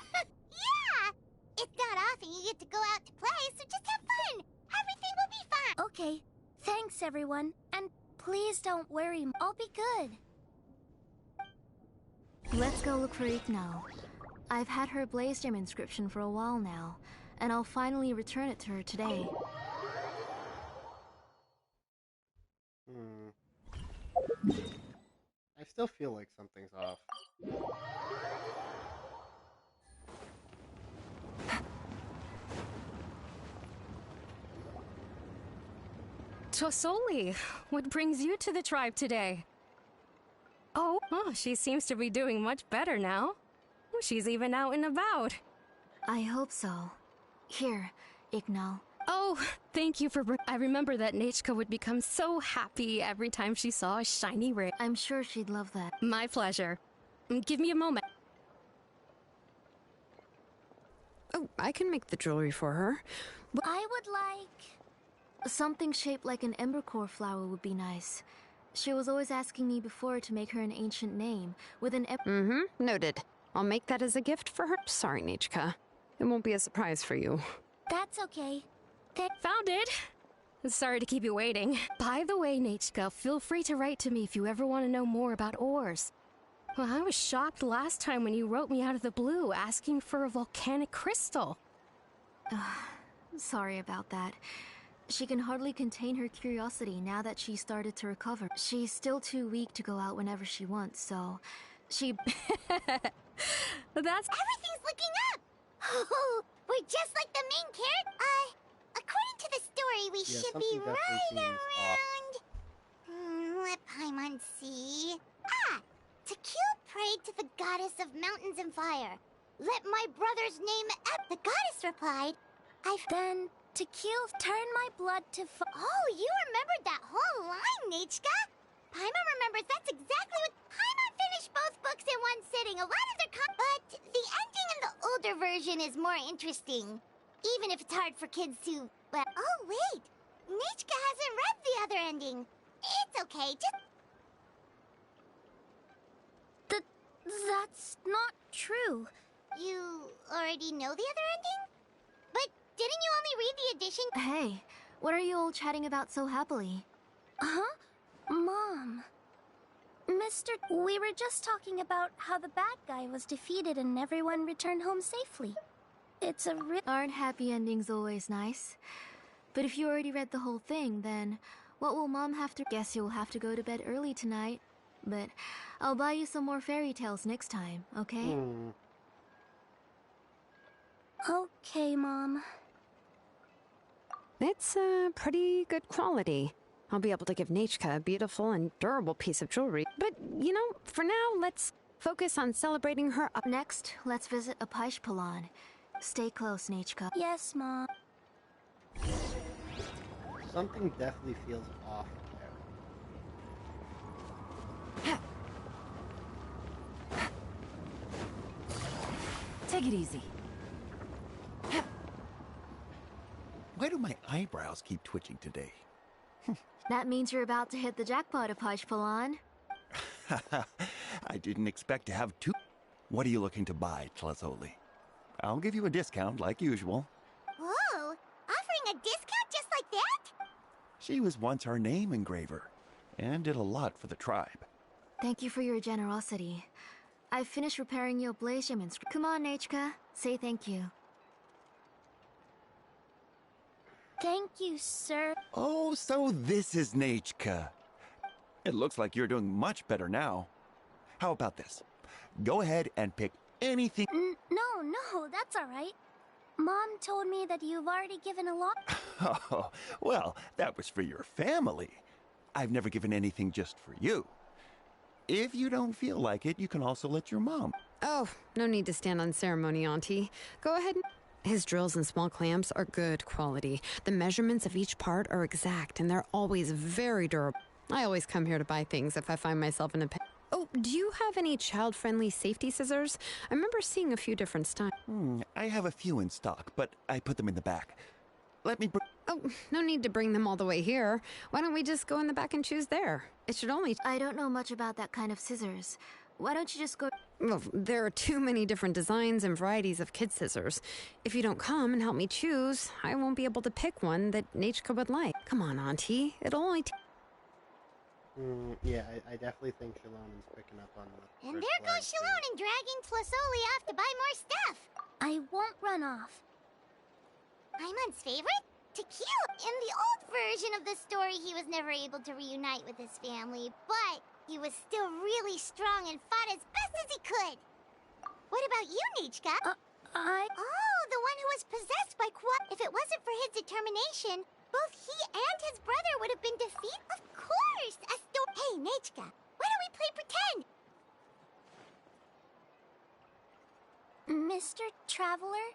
Yeah! It's not often you get to go out to play, so just have fun. Everything will be fine. Okay. Thanks, everyone. And please don't worry. I'll be good. Let's go look for Ignal. I've had her Blaze Gem inscription for a while now, and I'll finally return it to her today. I still feel like something's off. Tosoli, what brings you to the tribe today? Oh, she seems to be doing much better now. She's even out and about. I hope so. Here, Ignal. Oh, thank you for... I remember that Nachka would become so happy every time she saw a shiny ring. I'm sure she'd love that. My pleasure. Give me a moment. Oh, I can make the jewelry for her. I would like... Something shaped like an embercore flower would be nice. She was always asking me before to make her an ancient name, with an Noted. I'll make that as a gift for her. Sorry, Nachka. It won't be a surprise for you. That's okay. Found it! Sorry to keep you waiting. By the way, Nachka, feel free to write to me if you ever want to know more about ores. Well, I was shocked last time when you wrote me out of the blue asking for a volcanic crystal. Sorry about that. She can hardly contain her curiosity now that she started to recover. She's still too weak to go out whenever she wants, so she... That's... Everything's looking up! Oh, we're just like the main character. According to the story, we should be something right definitely seems off. around... let Paimon see. Ah! To kill prayed to the goddess of mountains and fire. Let my brother's name The goddess replied, Then, to kill, turn my blood to Oh, you remembered that whole line, Nechka? Paimon remembers that's exactly what... Paimon finished both books in one sitting. A lot of their But the ending in the older version is more interesting. Even if it's hard for kids to... Well, oh, wait. Nechka hasn't read the other ending. It's okay, just... That's not true. You already know the other ending? But didn't you only read the edition? Hey, what are you all chatting about so happily? Huh? Mom. We were just talking about how the bad guy was defeated and everyone returned home safely. It's a Aren't happy endings always nice? But if you already read the whole thing, then what will Mom have to... Guess you'll have to go to bed early tonight. But I'll buy you some more fairy tales next time, okay? Okay, Mom. It's pretty good quality. I'll be able to give Nechka a beautiful and durable piece of jewelry. But, you know, for now, let's focus on celebrating her up. Next, let's visit Apaish Palan. Stay close, Nechka. Yes, Mom. Something definitely feels off there. Take it easy. Why do my eyebrows keep twitching today? That means you're about to hit the jackpot, Apaish Palan. I didn't expect to have two. What are you looking to buy, Tlazoli? I'll give you a discount like usual. Whoa! Offering a discount just like that? She was once our name engraver and did a lot for the tribe. Thank you for your generosity. I've finished repairing your blaze gem and Come on, Nechka. Say thank you. Thank you, sir. Oh, so this is Nechka. It looks like you're doing much better now. How about this? Go ahead and pick anything. No, that's all right. Mom told me that you've already given a lot. Oh, well, that was for your family. I've never given anything just for you. If you don't feel like it, you can also let your mom. Oh, no need to stand on ceremony, Auntie. Go ahead and... His drills and small clamps are good quality. The measurements of each part are exact, and they're always very durable. I always come here to buy things if I find myself in a... Oh, do you have any child-friendly safety scissors? I remember seeing a few different styles. I have a few in stock, but I put them in the back. Let me Oh, no need to bring them all the way here. Why don't we just go in the back and choose there? It should only... I don't know much about that kind of scissors. Why don't you just go... Well, there are too many different designs and varieties of kid scissors. If you don't come and help me choose, I won't be able to pick one that Nechka would like. Come on, Auntie. It'll only take... Yeah, I definitely think Shalon's picking up on the... And there goes Shalon and dragging Tlazoli off to buy more stuff. I won't run off. Paimon's favorite? Tequila. In the old version of the story, he was never able to reunite with his family, but he was still really strong and fought as best as he could. What about you, Nechka? Oh, the one who was possessed by If it wasn't for his determination, both he and his brother would have been defeated. Of course! Hey, Nechka, why don't we play pretend? Mr. Traveler?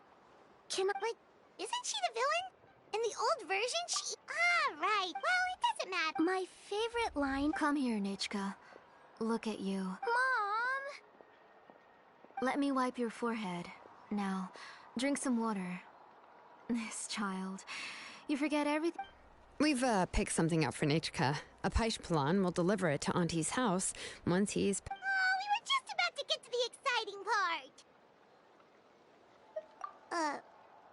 But isn't she the villain? In the old version, she... Ah, right. Well, it doesn't matter. My favorite line... Come here, Nechka. Look at you. Mom! Let me wipe your forehead. Now, drink some water. This child. You forget everything. We've picked something out for Nechka. Apaish Palan will deliver it to Auntie's house once he's... Oh, we were just about to get to the exciting part.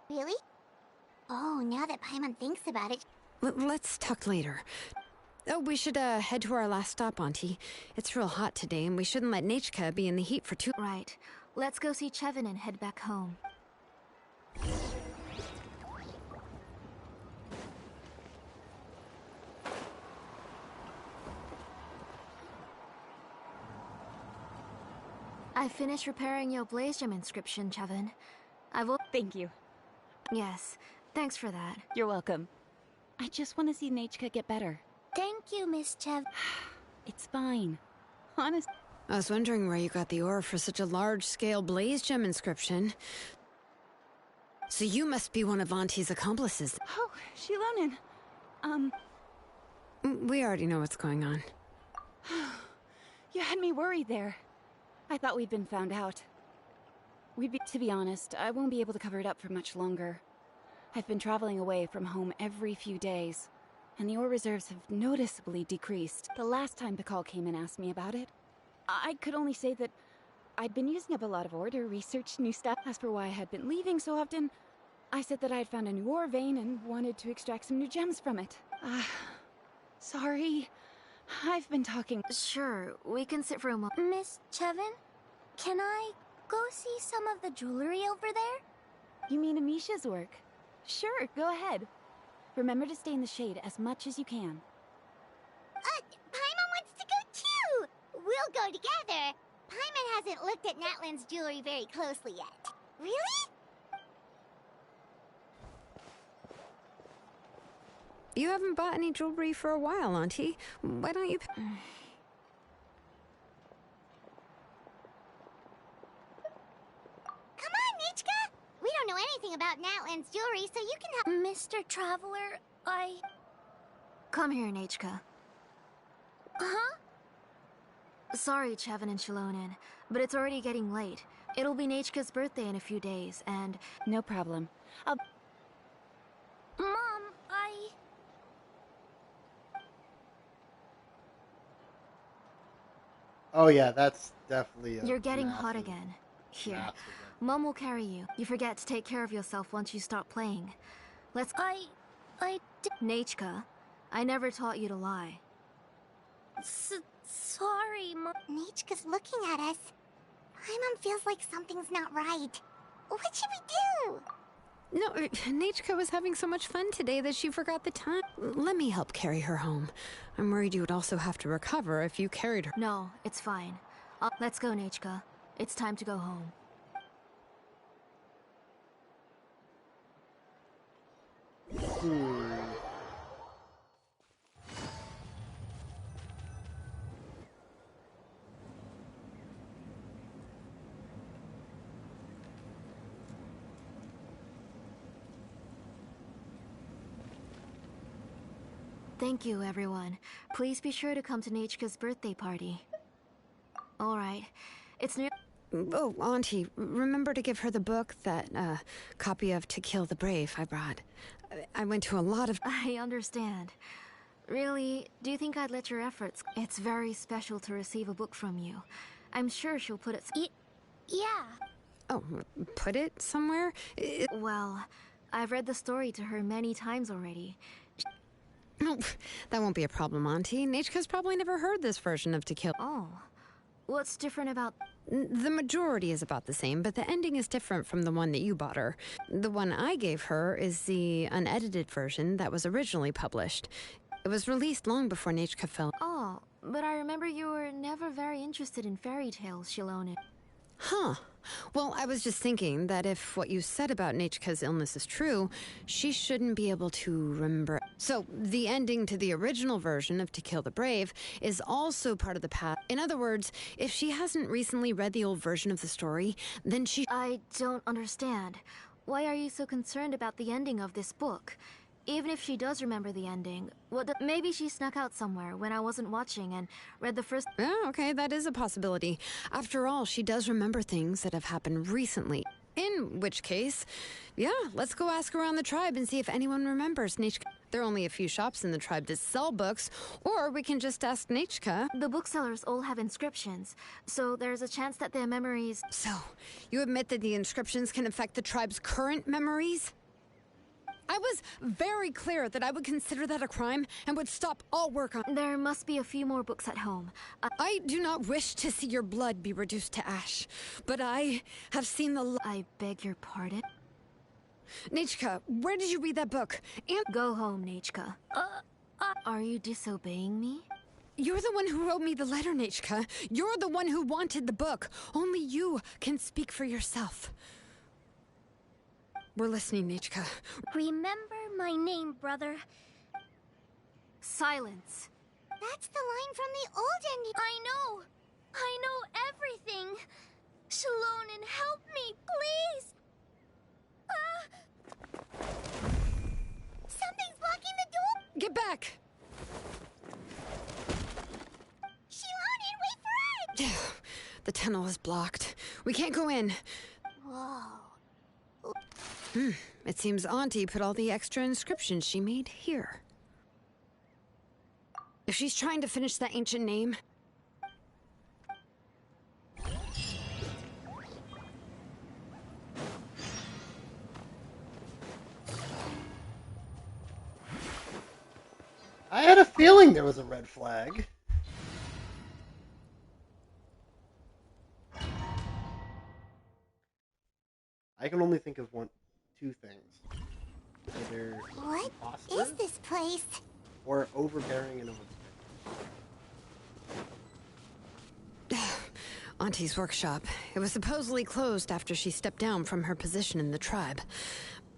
Really? Oh, now that Paimon thinks about it... Let's talk later. Oh, we should head to our last stop, Auntie. It's real hot today, and we shouldn't let Nechka be in the heat for too... Right. Let's go see Chevin and head back home. I finished repairing your blaze gem inscription, Chevin. I will... Thank you. Yes, thanks for that. You're welcome. I just want to see Nechka get better. Thank you, Miss Chev. It's fine. Honest. I was wondering where you got the ore for such a large-scale blaze gem inscription. So you must be one of Auntie's accomplices. Oh, Shilonen. We already know what's going on. You had me worried there. I thought we'd been found out. To be honest, I won't be able to cover it up for much longer. I've been traveling away from home every few days, and the ore reserves have noticeably decreased. The last time Pakal came and asked me about it, I could only say that I'd been using up a lot of ore to research new stuff. As for why I had been leaving so often, I said that I had found a new ore vein and wanted to extract some new gems from it. Sorry. I've been talking. Sure, we can sit for a moment. Miss Chevin, can I go see some of the jewelry over there? You mean Amisha's work? Sure, go ahead. Remember to stay in the shade as much as you can. Paimon wants to go too! We'll go together. Paimon hasn't looked at Natlan's jewelry very closely yet. Really? You haven't bought any jewelry for a while, Auntie. Why don't you... Come on, Nichka! We don't know anything about Natlan's jewelry, so you can help. Mr. Traveler, I... Come here, Nachka. Huh? Sorry, Chevin and Shilonen, but it's already getting late. It'll be Nachka's birthday in a few days, and... No problem. Mom, Oh yeah, that's definitely a You're getting massive, hot again. Here, massive Mom will carry you. You forget to take care of yourself once you start playing. Let's... Nachka, I never taught you to lie. Sorry, Mom. Nichka's looking at us. Paimon feels like something's not right. What should we do? No, Nachka was having so much fun today that she forgot the time. Let me help carry her home. I'm worried you would also have to recover if you carried her. No, it's fine. Let's go, Nachka. It's time to go home. Thank you, everyone. Please be sure to come to Nachka's birthday party. Alright. It's near... Oh, Auntie, remember to give her the book, that copy of To Kill the Brave I brought. I went to a lot of... I understand. Really, do you think I'd let your efforts... It's very special to receive a book from you. I'm sure she'll put it... Yeah. Oh, put it somewhere? Well, I've read the story to her many times already. Oh, that won't be a problem, Auntie. Nachka's probably never heard this version of To Kill... Oh. What's different about... The majority is about the same, but the ending is different from the one that you bought her. The one I gave her is the unedited version that was originally published. It was released long before Nachka fell... Oh, but I remember you were never very interested in fairy tales, Shilonen. Huh. Well, I was just thinking that if what you said about Nachka's illness is true, she shouldn't be able to remember. So, the ending to the original version of To Kill the Brave is also part of the past. In other words, if she hasn't recently read the old version of the story, then she... I don't understand. Why are you so concerned about the ending of this book? Even if she does remember the ending, maybe she snuck out somewhere when I wasn't watching and read the first... Oh, okay, that is a possibility. After all, she does remember things that have happened recently. In which case, yeah, let's go ask around the tribe and see if anyone remembers Nachka. There are only a few shops in the tribe that sell books, or we can just ask Nachka. The booksellers all have inscriptions, so there's a chance that their memories... So, you admit that the inscriptions can affect the tribe's current memories? I was very clear that I would consider that a crime and would stop all work on... There must be a few more books at home. I do not wish to see your blood be reduced to ash, but I have seen the... I beg your pardon? Nachka, where did you read that book? And... Go home, Nachka. Are you disobeying me? You're the one who wrote me the letter, Nachka. You're the one who wanted the book. Only you can speak for yourself. We're listening, Nachka. Remember my name, brother. Silence. That's the line from the old ending. I know. I know everything. Shalonen, help me, please. Something's blocking the door. Get back! Shalonen, wait for us! The tunnel is blocked. We can't go in. Whoa. It seems Auntie put all the extra inscriptions she made here. If she's trying to finish that ancient name... I had a feeling there was a red flag. I can only think of two things. Either What imposter is this place? or overbearing and overbearing. Auntie's workshop. It was supposedly closed after she stepped down from her position in the tribe.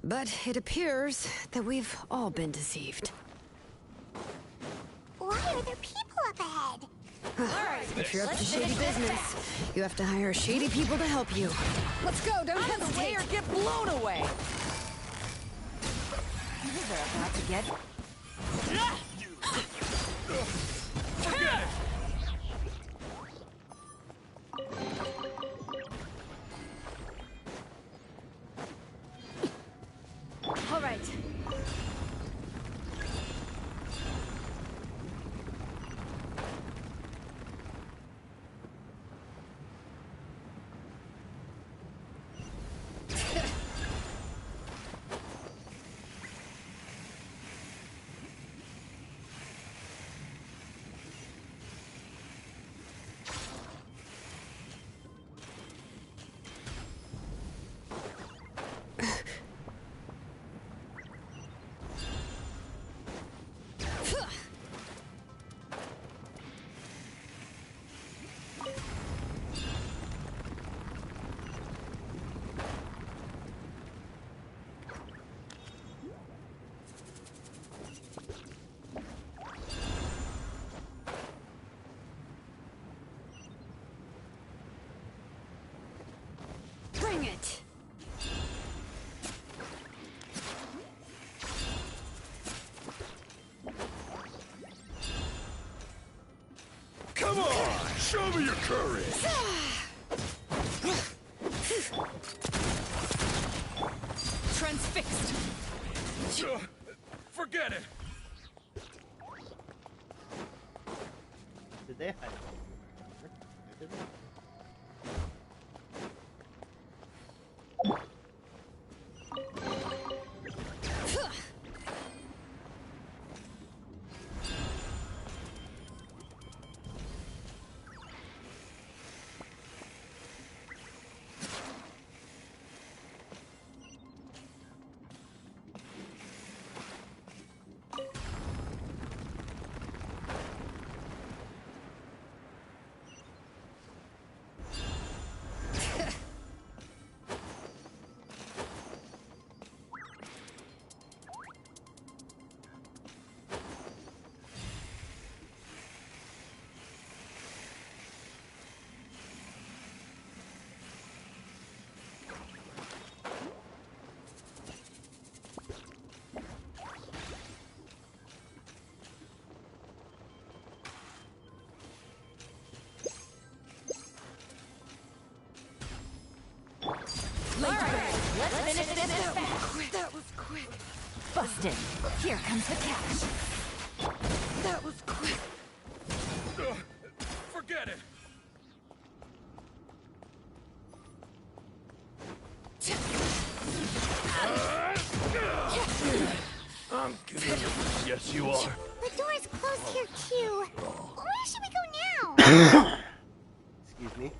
But it appears that we've all been deceived. Why are there people up ahead? If you're up to shady business, you have to hire shady people to help you. Let's go, don't hesitate! Or get blown away! They're about to get... Forget it! All right. Bring it! Come on! Show me your courage! Transfixed! Forget it! Did they hide it? Did they? Let's finish this fast! That was quick. Busted! Here comes the cash! That was quick. Forget it! I'm good. Yes, you are. The door's closed here too. Where should we go now? Excuse me.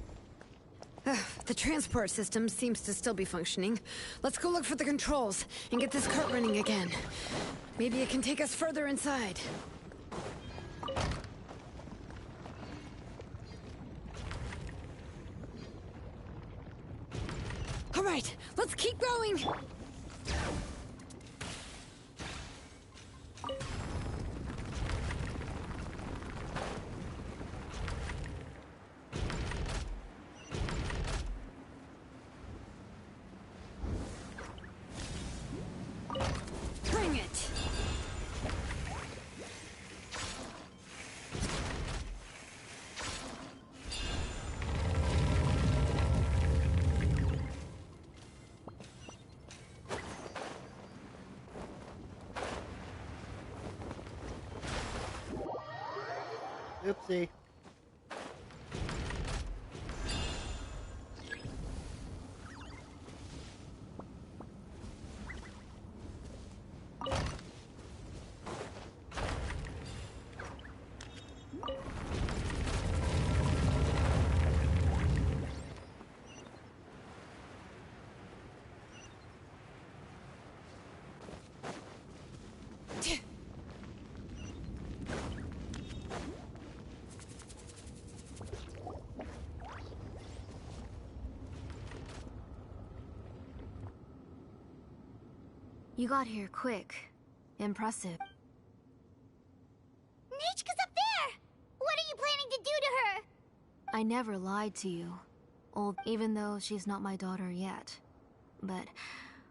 The transport system seems to still be functioning. Let's go look for the controls and get this cart running again. Maybe it can take us further inside. All right, let's keep going. Oopsie. You got here quick. Impressive. Nechka's up there! What are you planning to do to her? I never lied to you. Even though she's not my daughter yet. But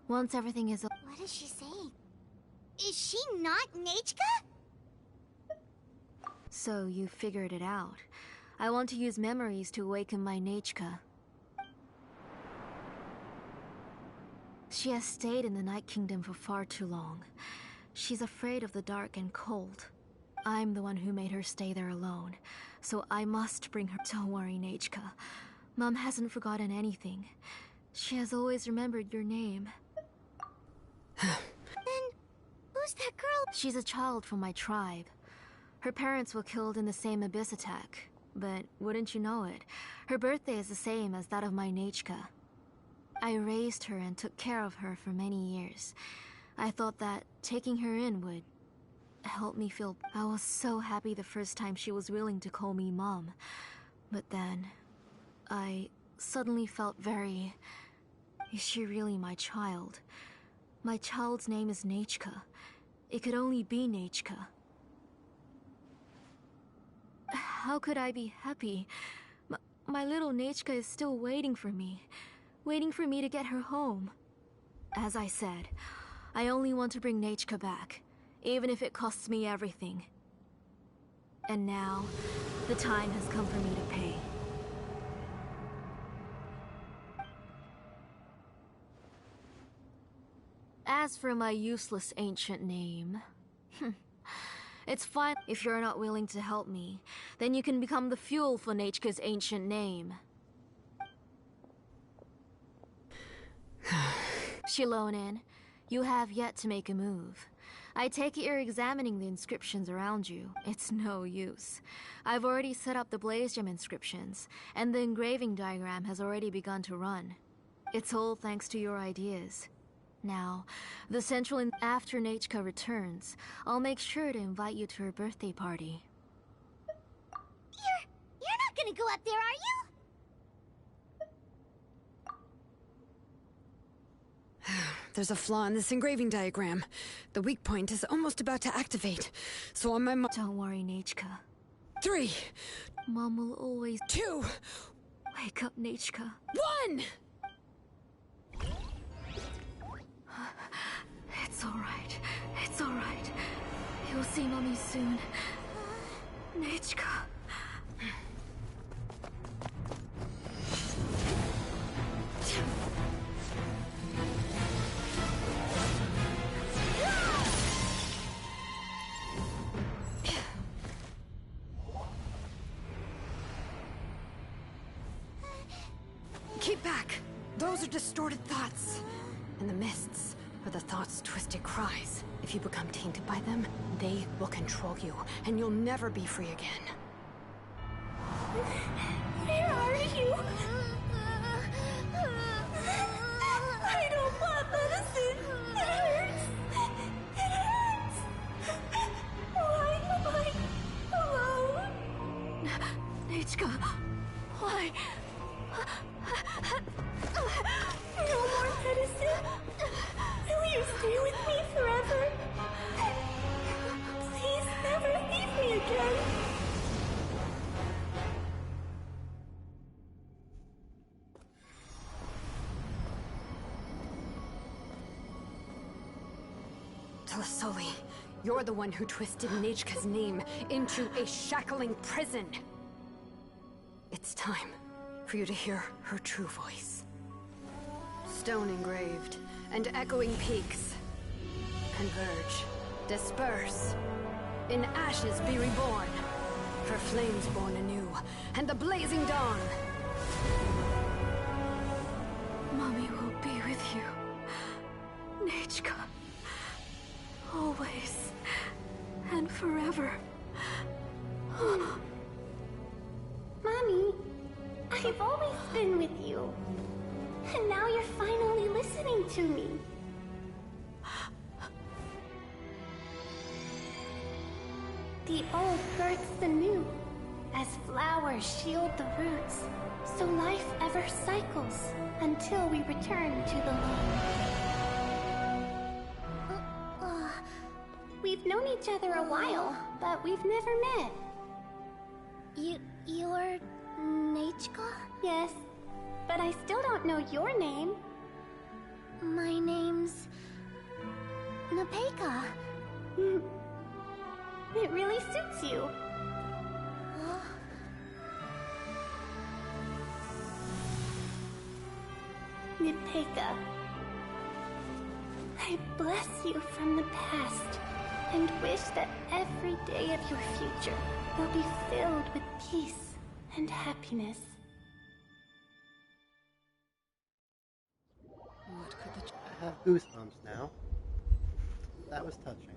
once everything is... What is she saying? Is she not Nechka? So you figured it out. I want to use memories to awaken my Nechka. She has stayed in the Night Kingdom for far too long. She's afraid of the dark and cold. I'm the one who made her stay there alone, so I must bring her. Don't worry, Nechka. Mom hasn't forgotten anything. She has always remembered your name. Then, who's that girl? She's a child from my tribe. Her parents were killed in the same abyss attack. But wouldn't you know it, her birthday is the same as that of my Nechka. I raised her and took care of her for many years. I thought that taking her in would help me feel... I was so happy the first time she was willing to call me Mom. But then, I suddenly felt very... Is she really my child? My child's name is Nechka. It could only be Nechka. How could I be happy? My little Nechka is still waiting for me to get her home. As I said, I only want to bring Nechka back, even if it costs me everything. And now, the time has come for me to pay. As for my useless ancient name... It's fine if you're not willing to help me. Then you can become the fuel for Nechka's ancient name. Shilonin, you have yet to make a move. I take it you're examining the inscriptions around you. It's no use. I've already set up the blaze gem inscriptions, and the engraving diagram has already begun to run. It's all thanks to your ideas. Now, after Nechka returns, I'll make sure to invite you to her birthday party. You're not gonna go up there, are you? There's a flaw in this engraving diagram. The weak point is almost about to activate. So on my Don't worry, Nechka. 3. Mom will always... 2. Wake up, Nechka. 1! It's alright. It's alright. You'll see Mommy soon. Nechka. Keep back! Those are distorted thoughts. And the mists are the thoughts' twisted cries. If you become tainted by them, they will control you, and you'll never be free again. Where are you? I don't want medicine. It hurts. It hurts. Why am I alone? Nechka, why? No more medicine. Will you stay with me forever? Please never leave me again. Telasoli, you're the one who twisted Nechka's name into a shackling prison. It's time for you to hear her true voice. Stone engraved and echoing peaks. Converge, disperse, in ashes be reborn. For flames born anew, and the blazing dawn. Mommy will be with you. Nechka. Always. And forever. Mommy, I've always been with you. And now you're finally listening to me. The old births the new, as flowers shield the roots, so life ever cycles until we return to the loam. We've known each other a while, but we've never met. You're Nechka? Yes, but I still don't know your name. My name's Nepeka. It really suits you. Nepeka, I bless you from the past and wish that every day of your future will be filled with peace and happiness. I have goosebumps now. That was touching.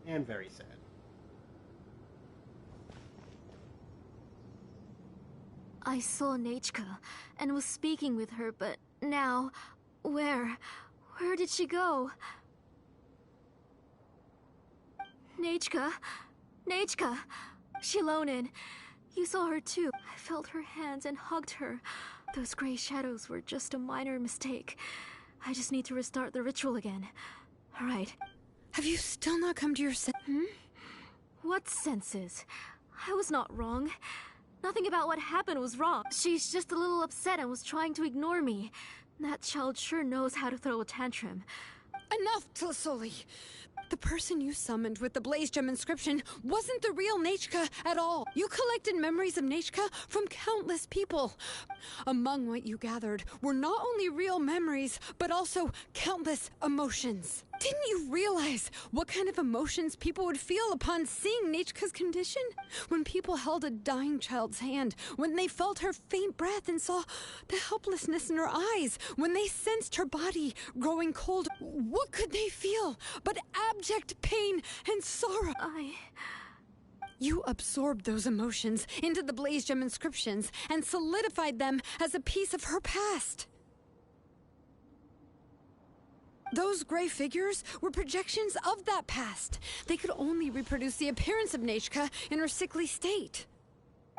And very sad. I saw Nechka and was speaking with her, but now, where did she go? Nechka? Nechka! Shilonin, you saw her too. I felt her hands and hugged her. Those gray shadows were just a minor mistake. I just need to restart the ritual again. Alright. Have you still not come to your senses? What senses? I was not wrong. Nothing about what happened was wrong. She's just a little upset and was trying to ignore me. That child sure knows how to throw a tantrum. Enough, Tlisoli! The person you summoned with the Blaze Gem inscription wasn't the real Nechka at all. You collected memories of Nechka from countless people. Among what you gathered were not only real memories, but also countless emotions. Didn't you realize what kind of emotions people would feel upon seeing Nechka's condition? When people held a dying child's hand, when they felt her faint breath and saw the helplessness in her eyes, when they sensed her body growing cold, what could they feel but abject pain and sorrow? You absorbed those emotions into the Blaze Gem inscriptions and solidified them as a piece of her past. Those gray figures were projections of that past. They could only reproduce the appearance of Nechka in her sickly state.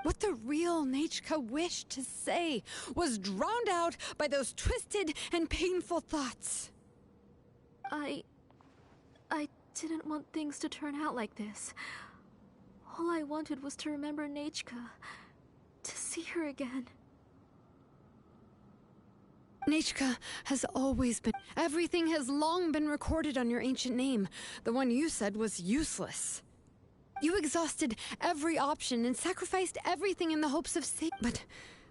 What the real Nechka wished to say was drowned out by those twisted and painful thoughts. I didn't want things to turn out like this. All I wanted was to remember Nechka, to see her again. Nechka has always been. Everything has long been recorded on your ancient name. The one you said was useless. You exhausted every option and sacrificed everything in the hopes of saving. But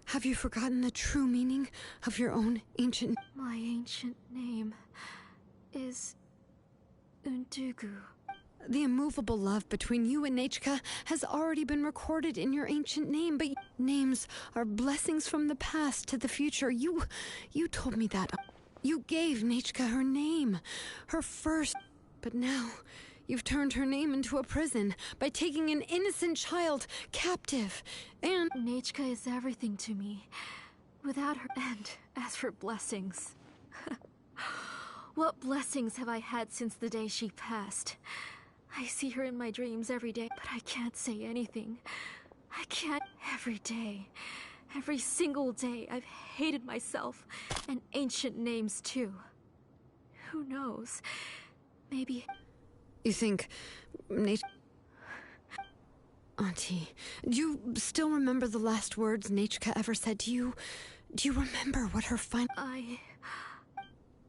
have you forgotten the true meaning of your own ancient... My ancient name is Undugu. The immovable love between you and Nechka has already been recorded in your ancient name, but names are blessings from the past to the future. You told me that. You gave Nechka her name, her first... But now, you've turned her name into a prison by taking an innocent child captive, and... Nechka is everything to me. Without her... And as for blessings... What blessings have I had since the day she passed? I see her in my dreams every day, but I can't say anything. I can't. Every day. Every single day, I've hated myself. And ancient names, too. Who knows? Maybe... You think... Auntie, do you still remember the last words Nechka ever said to you? Do you remember what her final...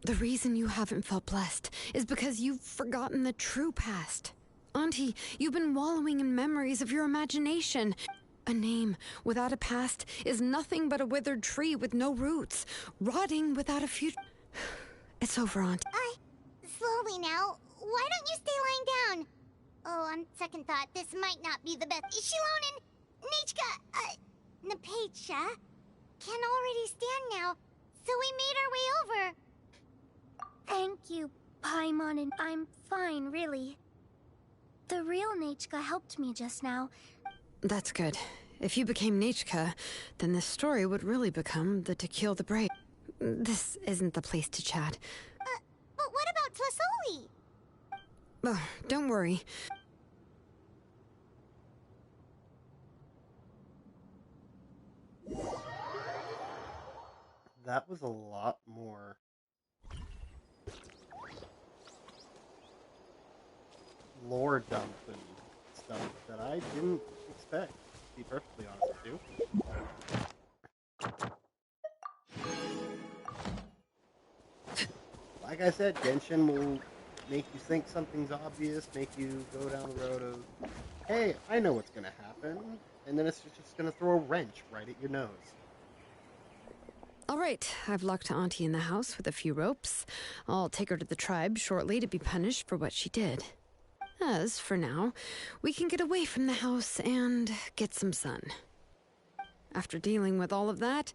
The reason you haven't felt blessed is because you've forgotten the true past. Auntie, you've been wallowing in memories of your imagination. A name without a past is nothing but a withered tree with no roots, rotting without a future. It's over, Auntie. Slowly now. why don't you stay lying down? Oh, on second thought, this might not be the best. Shilonen, Nichka, Napecha can already stand now, so we made our way over. Thank you, Paimon, and I'm fine, really. The real Nachka helped me just now. That's good. If you became Nachka, then this story would really become the To Kill the Brave. This isn't the place to chat. But what about Tlasoli? Oh, don't worry. That was a lot more lore dump and stuff that I didn't expect, to be perfectly honest with you. Like I said, Genshin will make you think something's obvious, make you go down the road of, hey, I know what's going to happen, and then it's just going to throw a wrench right at your nose. All right, I've locked Auntie in the house with a few ropes. I'll take her to the tribe shortly to be punished for what she did. As for now, we can get away from the house and get some sun. After dealing with all of that,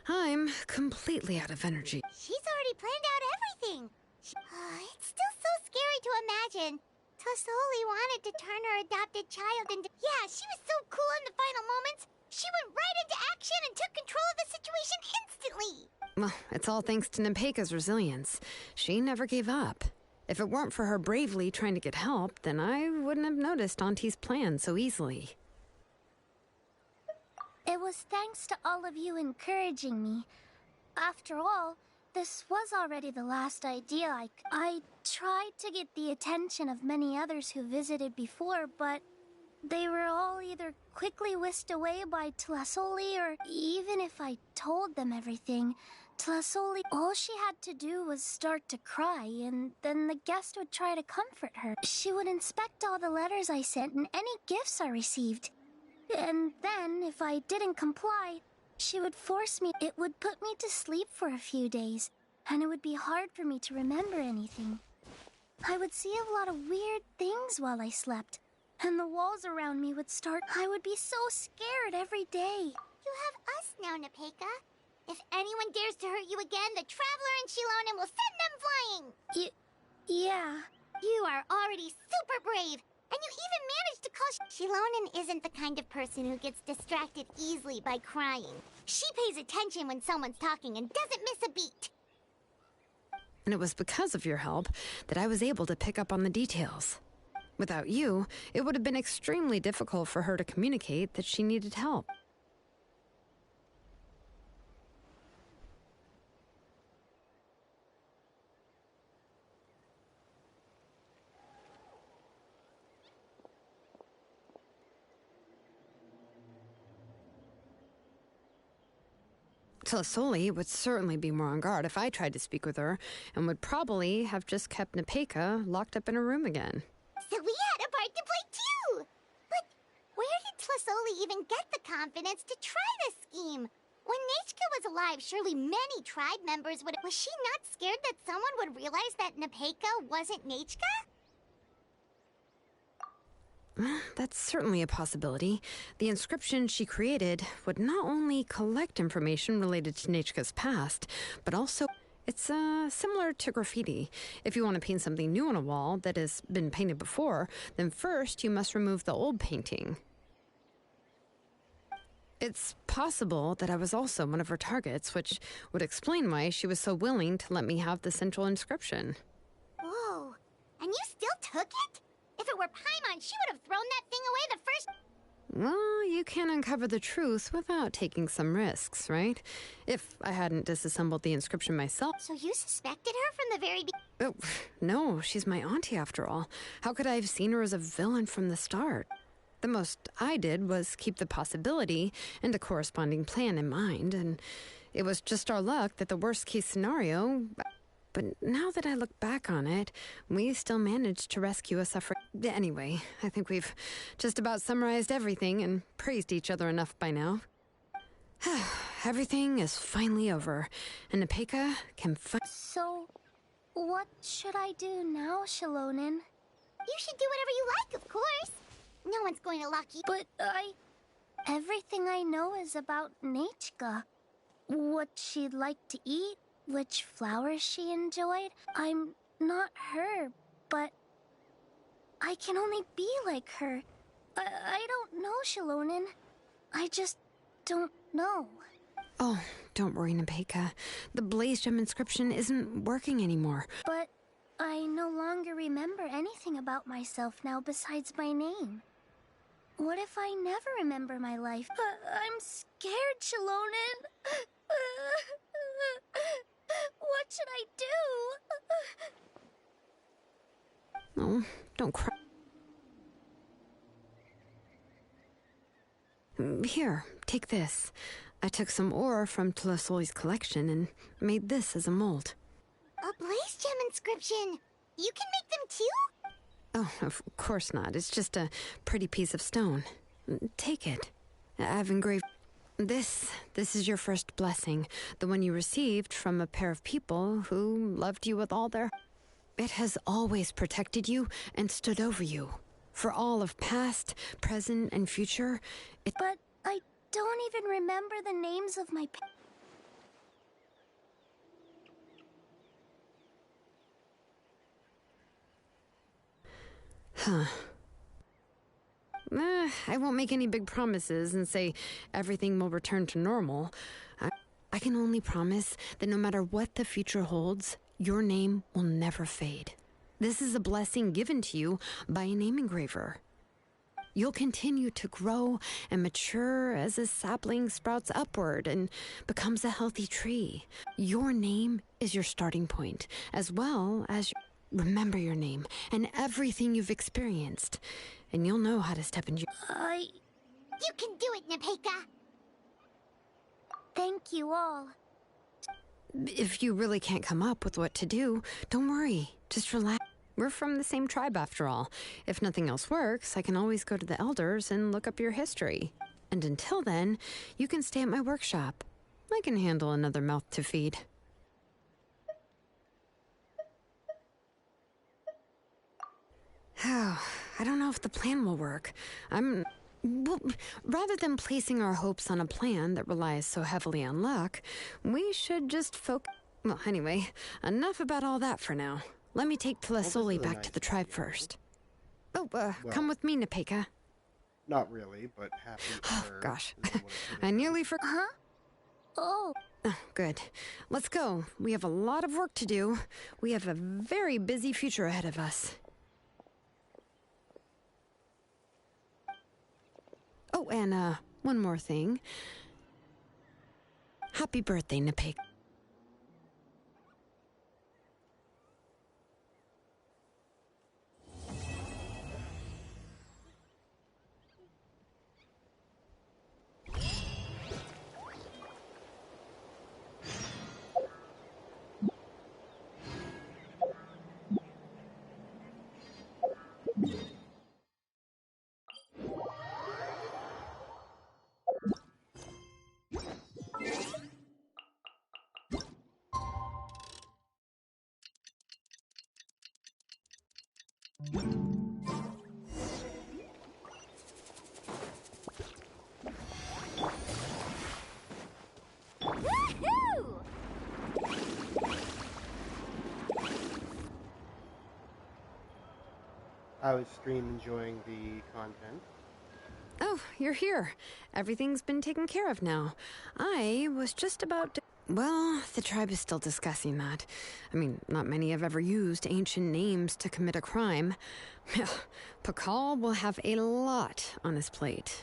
I'm completely out of energy. She's already planned out everything. It's still so scary to imagine. Tlasoli wanted to turn her adopted child into... Yeah, she was so cool in the final moments. She went right into action and took control of the situation instantly. Well, it's all thanks to Nepeka's resilience. She never gave up. If it weren't for her bravely trying to get help, then I wouldn't have noticed Auntie's plan so easily. It was thanks to all of you encouraging me. After all, this was already the last idea I tried to get the attention of many others who visited before, but they were all either quickly whisked away by Tlasoli, or even if I told them everything, Tlasoli, all she had to do was start to cry, and then the guest would try to comfort her. She would inspect all the letters I sent and any gifts I received. And then, if I didn't comply, she would force me. It would put me to sleep for a few days, and it would be hard for me to remember anything. I would see a lot of weird things while I slept, and the walls around me would start... I would be so scared every day. You have us now, Nepeka. If anyone dares to hurt you again, the Traveler and Shilonen will send them flying! Yeah. You are already super brave, and you even managed to call... Shilonen isn't the kind of person who gets distracted easily by crying. She pays attention when someone's talking and doesn't miss a beat. And it was because of your help that I was able to pick up on the details. Without you, it would have been extremely difficult for her to communicate that she needed help. Tlasoli would certainly be more on guard if I tried to speak with her, and would probably have just kept Nepeka locked up in her room again. So we had a part to play too! But where did Tlasoli even get the confidence to try this scheme? When Nachka was alive, surely many tribe members would... Was she not scared that someone would realize that Nepeka wasn't Nachka? That's certainly a possibility. The inscription she created would not only collect information related to Nachka's past, but also... It's similar to graffiti. If you want to paint something new on a wall that has been painted before, then first you must remove the old painting. It's possible that I was also one of her targets, which would explain why she was so willing to let me have the central inscription. Whoa, and you still took it? If it were Paimon, she would have thrown that thing away the first... Well, you can uncover the truth without taking some risks, right? If I hadn't disassembled the inscription myself... So you suspected her from the very beginning? Oh, no, she's my auntie after all. How could I have seen her as a villain from the start? The most I did was keep the possibility and a corresponding plan in mind, and it was just our luck that the worst-case scenario... But now that I look back on it, we still managed to rescue a suffering... Anyway, I think we've just about summarized everything and praised each other enough by now. Everything is finally over, and Nepeka can So, What should I do now, Shalonin? You should do whatever you like, of course. No one's going to lock you. But everything I know is about Nachka. What she'd like to eat, which flowers she enjoyed. I'm not her, but I can only be like her. I don't know, Shalonin. I just don't know. Oh, don't worry, Nepeka. The Blaze Gem inscription isn't working anymore. But I no longer remember anything about myself now besides my name. What if I never remember my life? I'm scared, Shalonin. What should I do? Oh, don't cry. Here, take this. I took some ore from Tlasoli's collection and made this as a mold. A Blaze Gem inscription. You can make them too? Oh, of course not. It's just a pretty piece of stone. Take it. I've engraved... This is your first blessing. The one you received from a pair of people who loved you with all their... It has always protected you and stood over you. For all of past, present, and future, But I don't even remember the names of my... Huh. I won't make any big promises and say everything will return to normal. I can only promise that no matter what the future holds, your name will never fade. This is a blessing given to you by a name engraver. You'll continue to grow and mature as a sapling sprouts upward and becomes a healthy tree. Your name is your starting point, as well as remember your name and everything you've experienced, and you'll know how to step into... You can do it, Nepeka! Thank you all. If you really can't come up with what to do, don't worry. Just relax. We're from the same tribe after all. If nothing else works, I can always go to the elders and look up your history. And until then, you can stay at my workshop. I can handle another mouth to feed. Oh, I don't know if the plan will work. Well, rather than placing our hopes on a plan that relies so heavily on luck, we should just focus... Well, anyway, enough about all that for now. Let me take Tlasoli back to the tribe first. Oh, come with me, Nepeka. Not really, but happy for Oh, her gosh. is what it I nearly forgot. Huh? Oh. Oh, good. Let's go. We have a lot of work to do. We have a very busy future ahead of us. Oh, and, one more thing. Happy birthday, Nepeka. Woohoo! I was stream enjoying the content. Oh, you're here. Everything's been taken care of now. I was just about to... Well, the tribe is still discussing that. I mean, not many have ever used ancient names to commit a crime. Pakal will have a lot on his plate.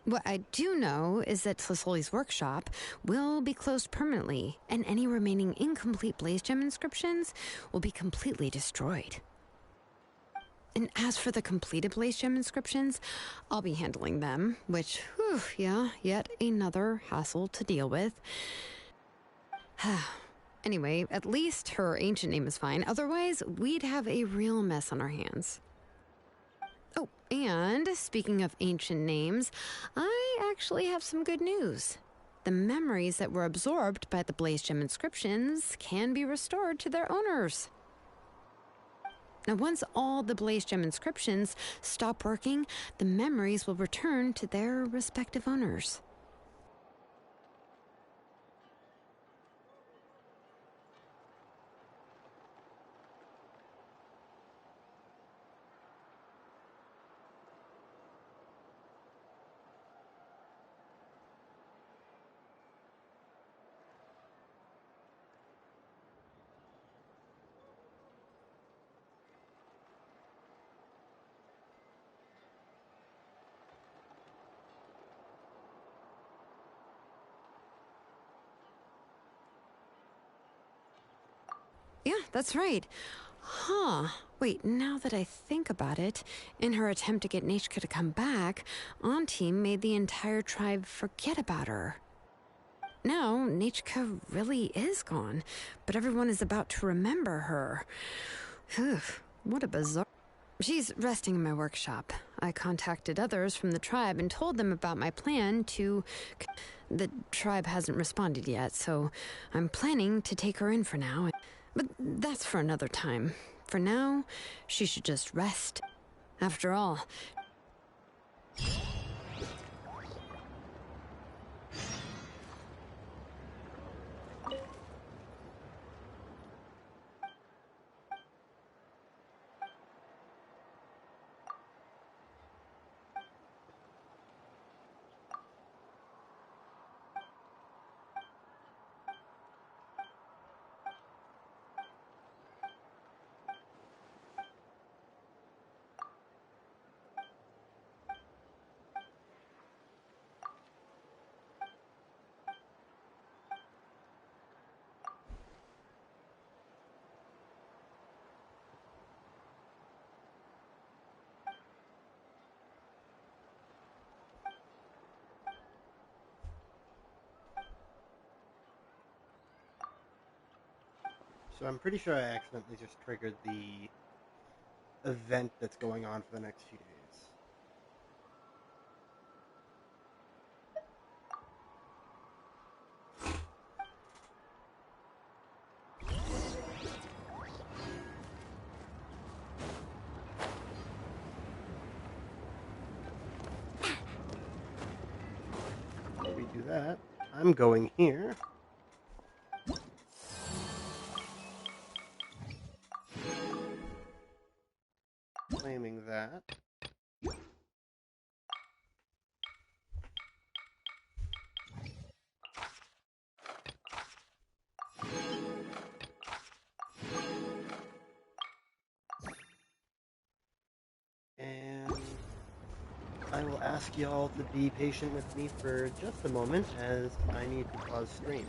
What I do know is that Tlasoli's workshop will be closed permanently, and any remaining incomplete Blaze Gem inscriptions will be completely destroyed. And as for the completed Blaze Gem inscriptions, I'll be handling them, which, whew, yeah, yet another hassle to deal with. Anyway, at least her ancient name is fine. Otherwise, we'd have a real mess on our hands. Oh, and speaking of ancient names, I actually have some good news. The memories that were absorbed by the Blaze Gem inscriptions can be restored to their owners. Now, once all the Blaze Gem inscriptions stop working, the memories will return to their respective owners. Yeah, that's right. Huh. Wait, now that I think about it, in her attempt to get Nechka to come back, Auntie made the entire tribe forget about her. Now, Nechka really is gone, but everyone is about to remember her. Phew, what a bizarre... She's resting in my workshop. I contacted others from the tribe and told them about my plan to... The tribe hasn't responded yet, so I'm planning to take her in for now. But that's for another time. For now, she should just rest. After all... So I'm pretty sure I accidentally just triggered the event that's going on for the next few days. Before we do that, I'm going here. Claiming that. And I will ask y'all to be patient with me for just a moment as I need to pause stream.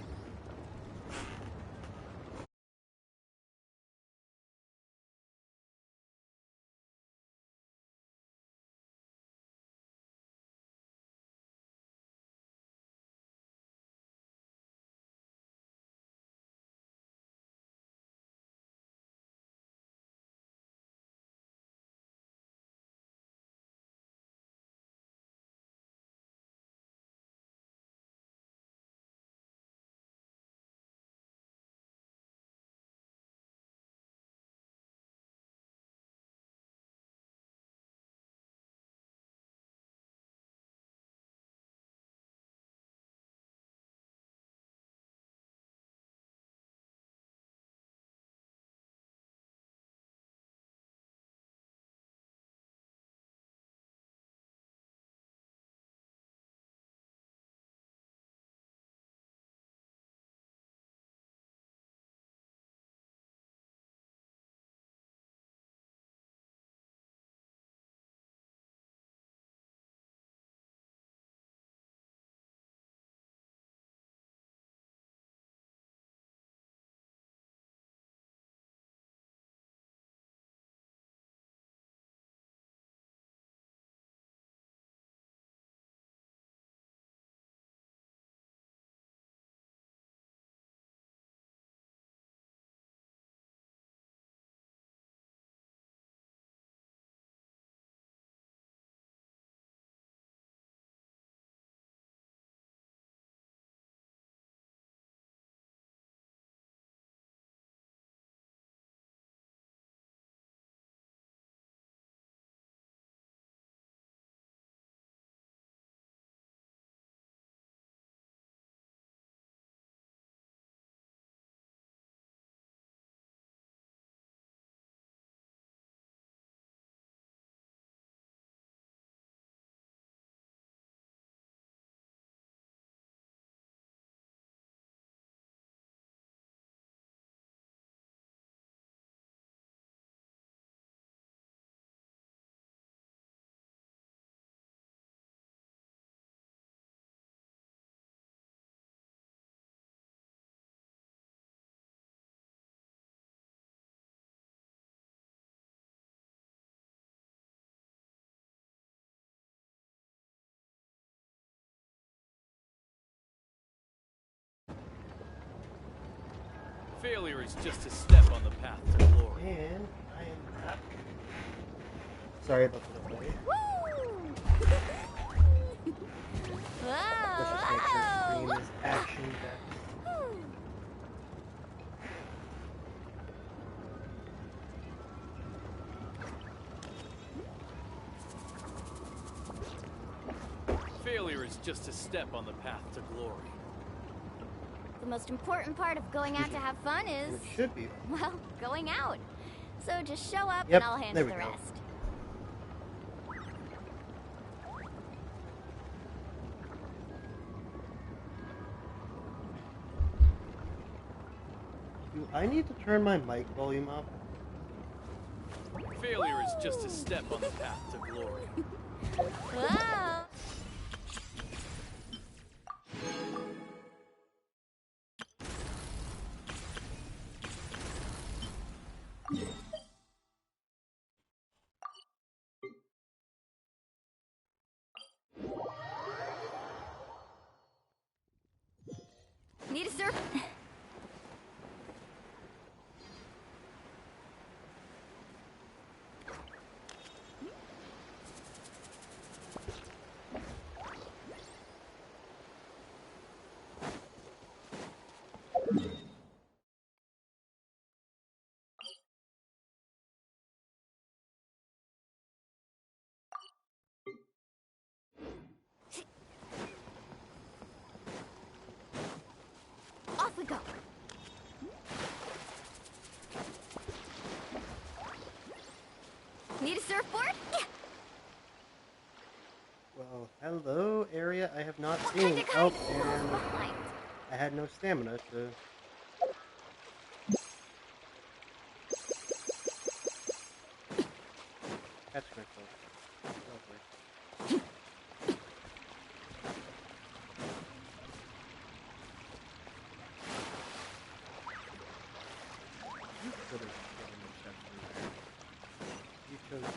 Failure is just a step on the path to glory. And I am back. Sorry about the delay. Let's just make sure the screen is action back. Failure is just a step on the path to glory. The most important part of going out to have fun is, It should be. well, going out. So just show up Yep, and I'll handle there we the go. rest. Do I need to turn my mic volume up? Failure is just a step on the path to glory. Whoa! Need a surf? Off we go. Need a surfboard? Yeah. Well, hello, area I have not seen. Oh, and Behind. I had no stamina to... catch myself. Lovely. You could have thrown the chest through there. You chose...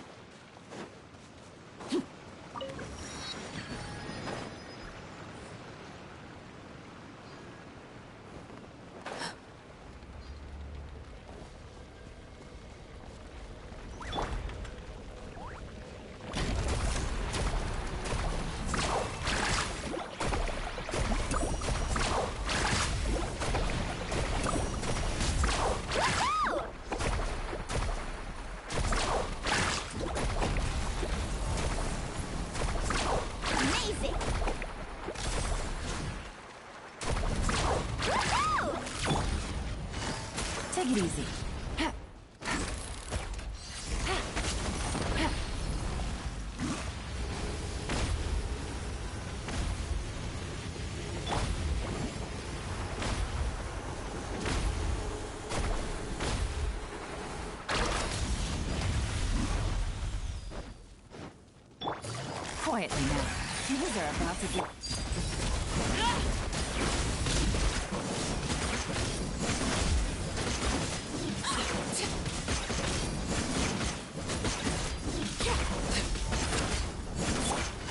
Amazing! Take it easy. Quietly now. These are about to get...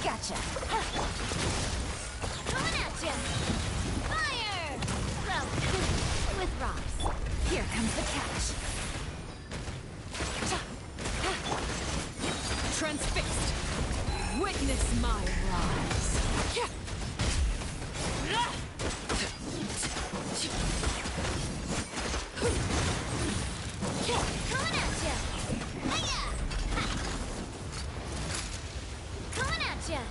Gotcha. Coming at ya! Fire! Well, with rocks. Here comes the catch. Transfixed. Witness my rise. Coming at ya! Hiya! Ha! Coming at ya!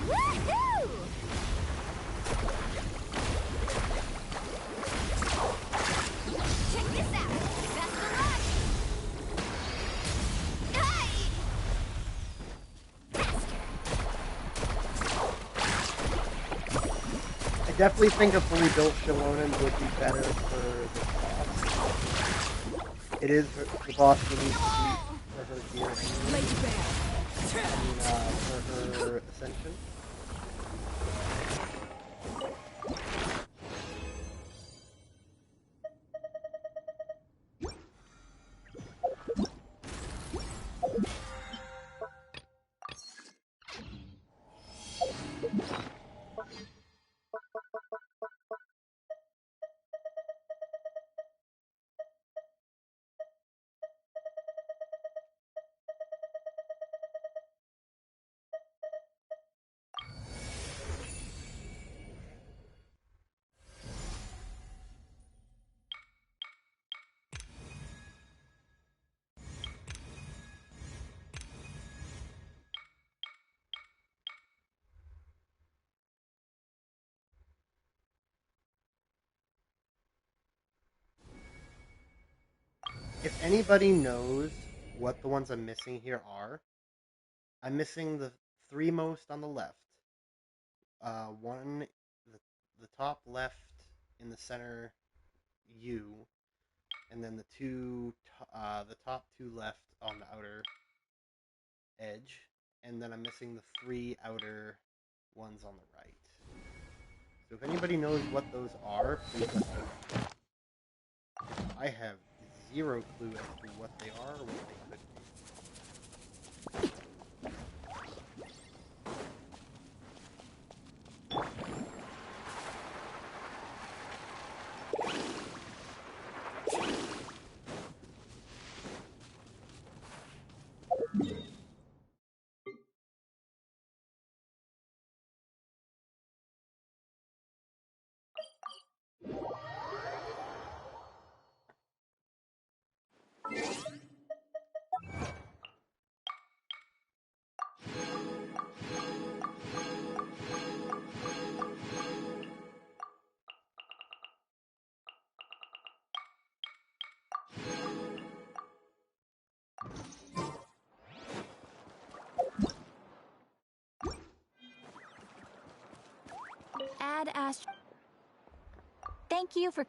Woohoo! Check this out! Best of luck! Hey! Faster! I definitely think a fully built Shallonen would be better for the boss. It is the boss really sweet for her gear for her ascension. If anybody knows what the ones I'm missing here are, I'm missing the three most on the left. One, the top left in the center U, and then the top two left on the outer edge, and then I'm missing the three outer ones on the right. So if anybody knows what those are, please let me know. I have zero clue as to what they are or what they could be. Add Thank you for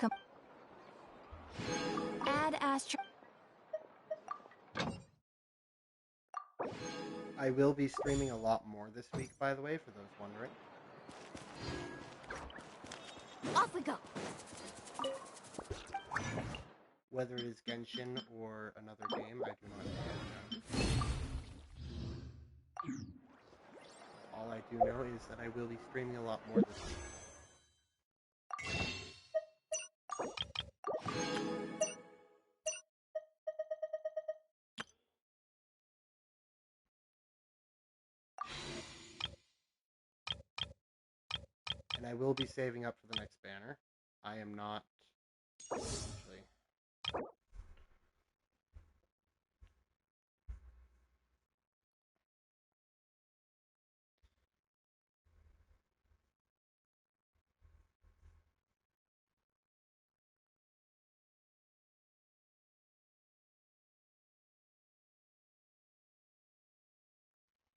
Add I will be streaming a lot more this week, by the way, for those wondering. Off we go. Whether it is Genshin or another game, I do not know. All I do know is that I will be streaming a lot more this week. And I will be saving up for the next banner. I am not actually.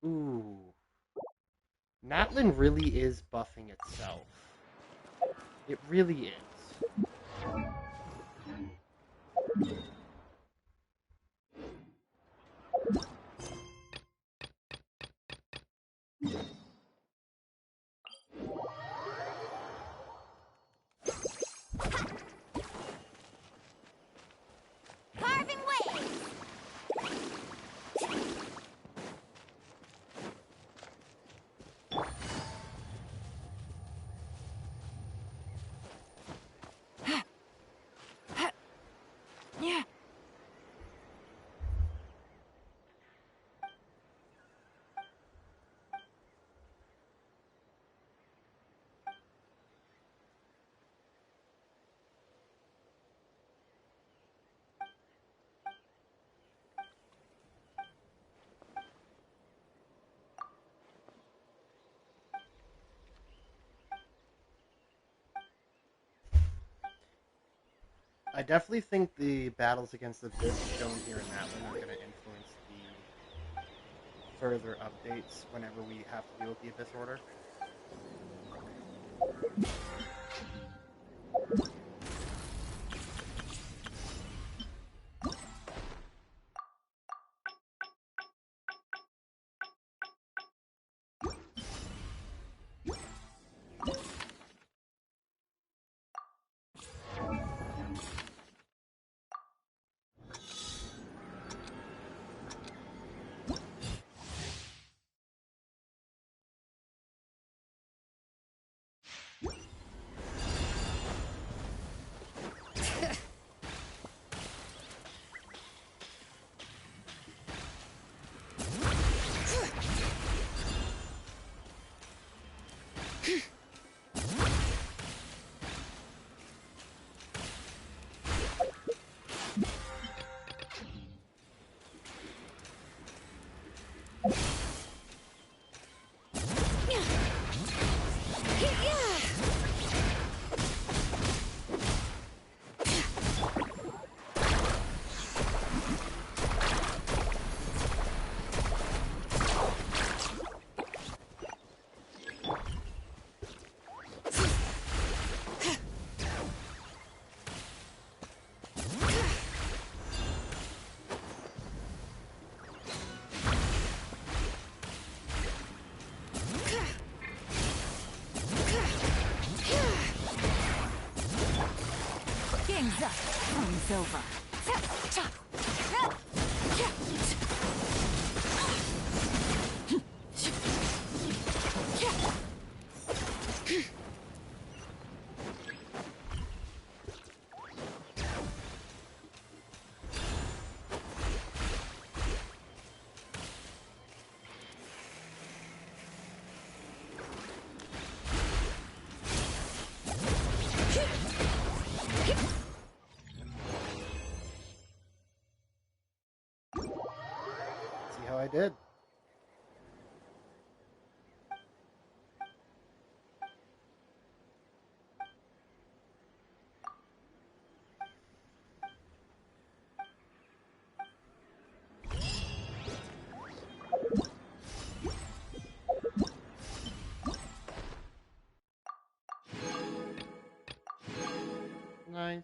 Ooh. Natlin really is buffing itself. It really is. Carving waves. Yeah. I definitely think the battles against the Abyss shown here in Natlin are going to influence the further updates whenever we have to deal with the Abyss Order. game's over. See how I did? Nice.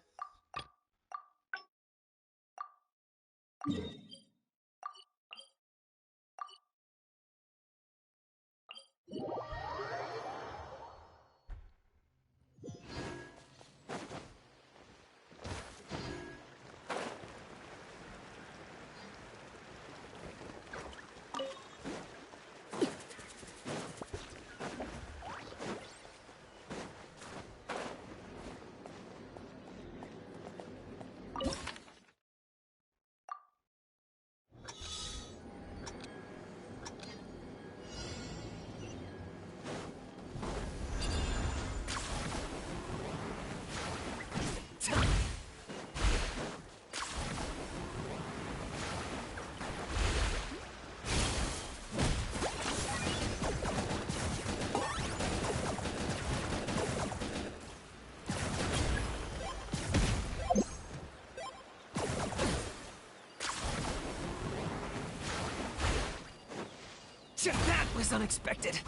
That was unexpected.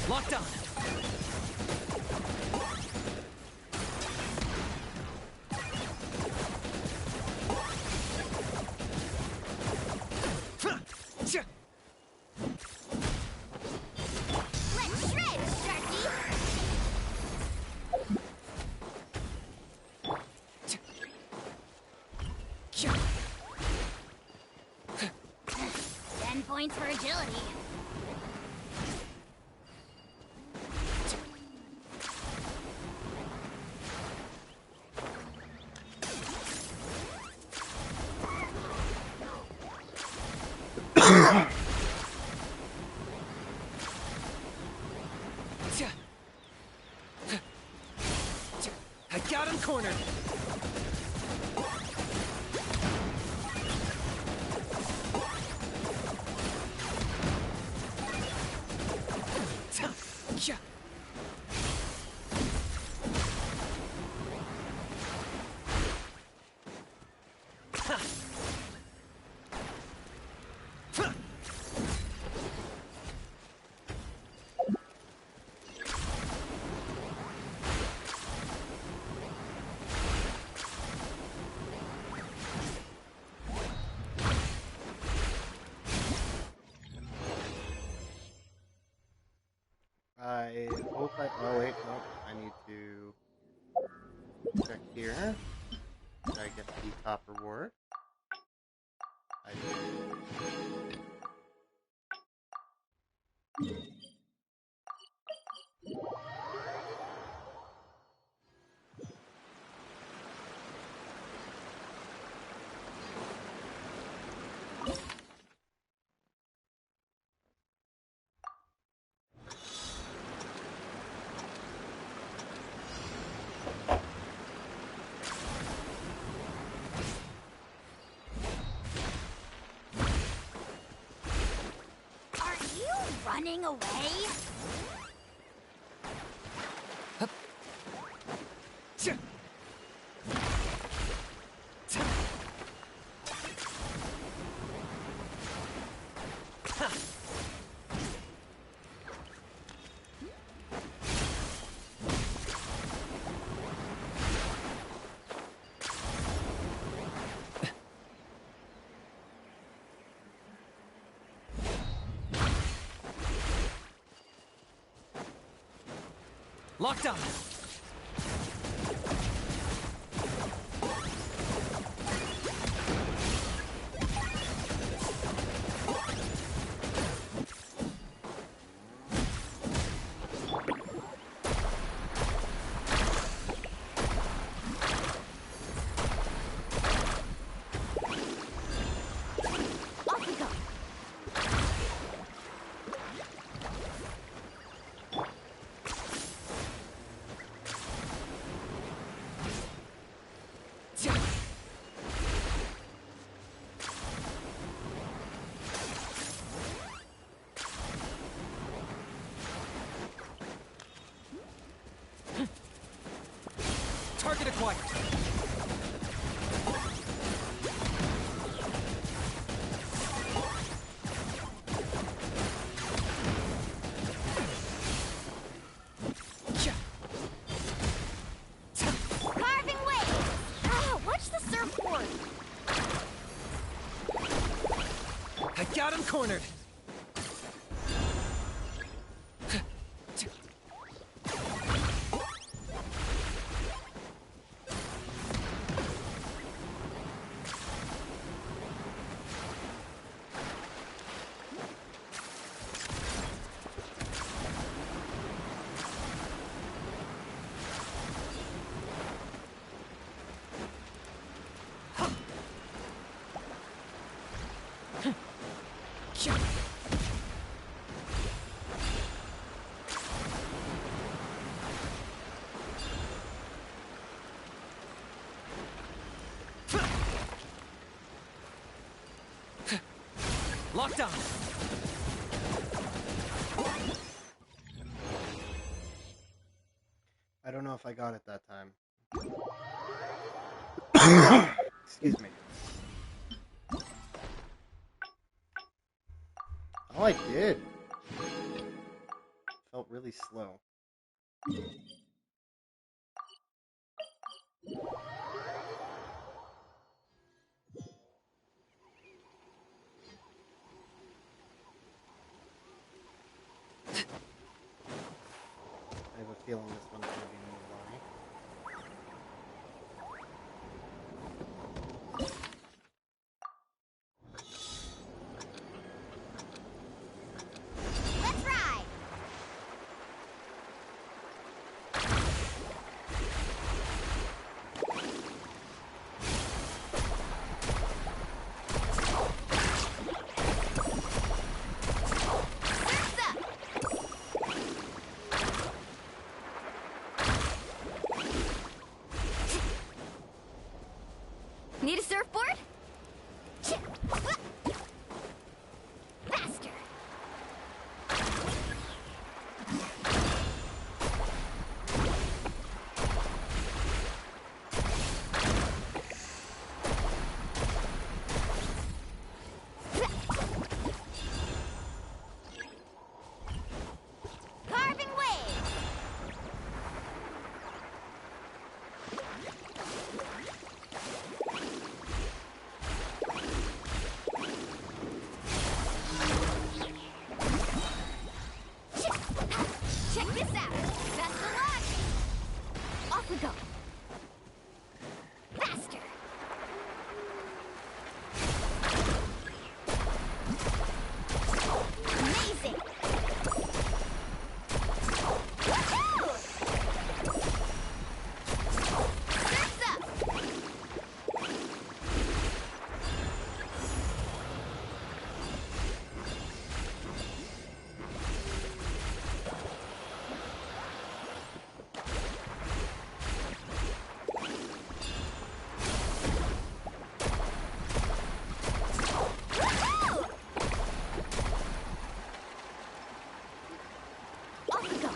Locked on. Let's shred, Sharky! Ten points for agility. I got him cornered. I hope I... Oh, wait, no. I need to check here. Did I get the top reward? I did. Are you running away? Locked on. Off we go. Target acquired. Carving waves. Ah, watch the surfboard. I got him cornered. Locked on. I don't know if I got it that time. Excuse me. Oh, I did. Felt really slow. I have a feeling this one's going to be Mulan. Let's ride. Surf's up. Need a surfboard? Faster. Carving waves. Check this out. Best of luck. Off we go. Faster. Amazing. Woohoo! Surf's up. Woohoo! Off we go.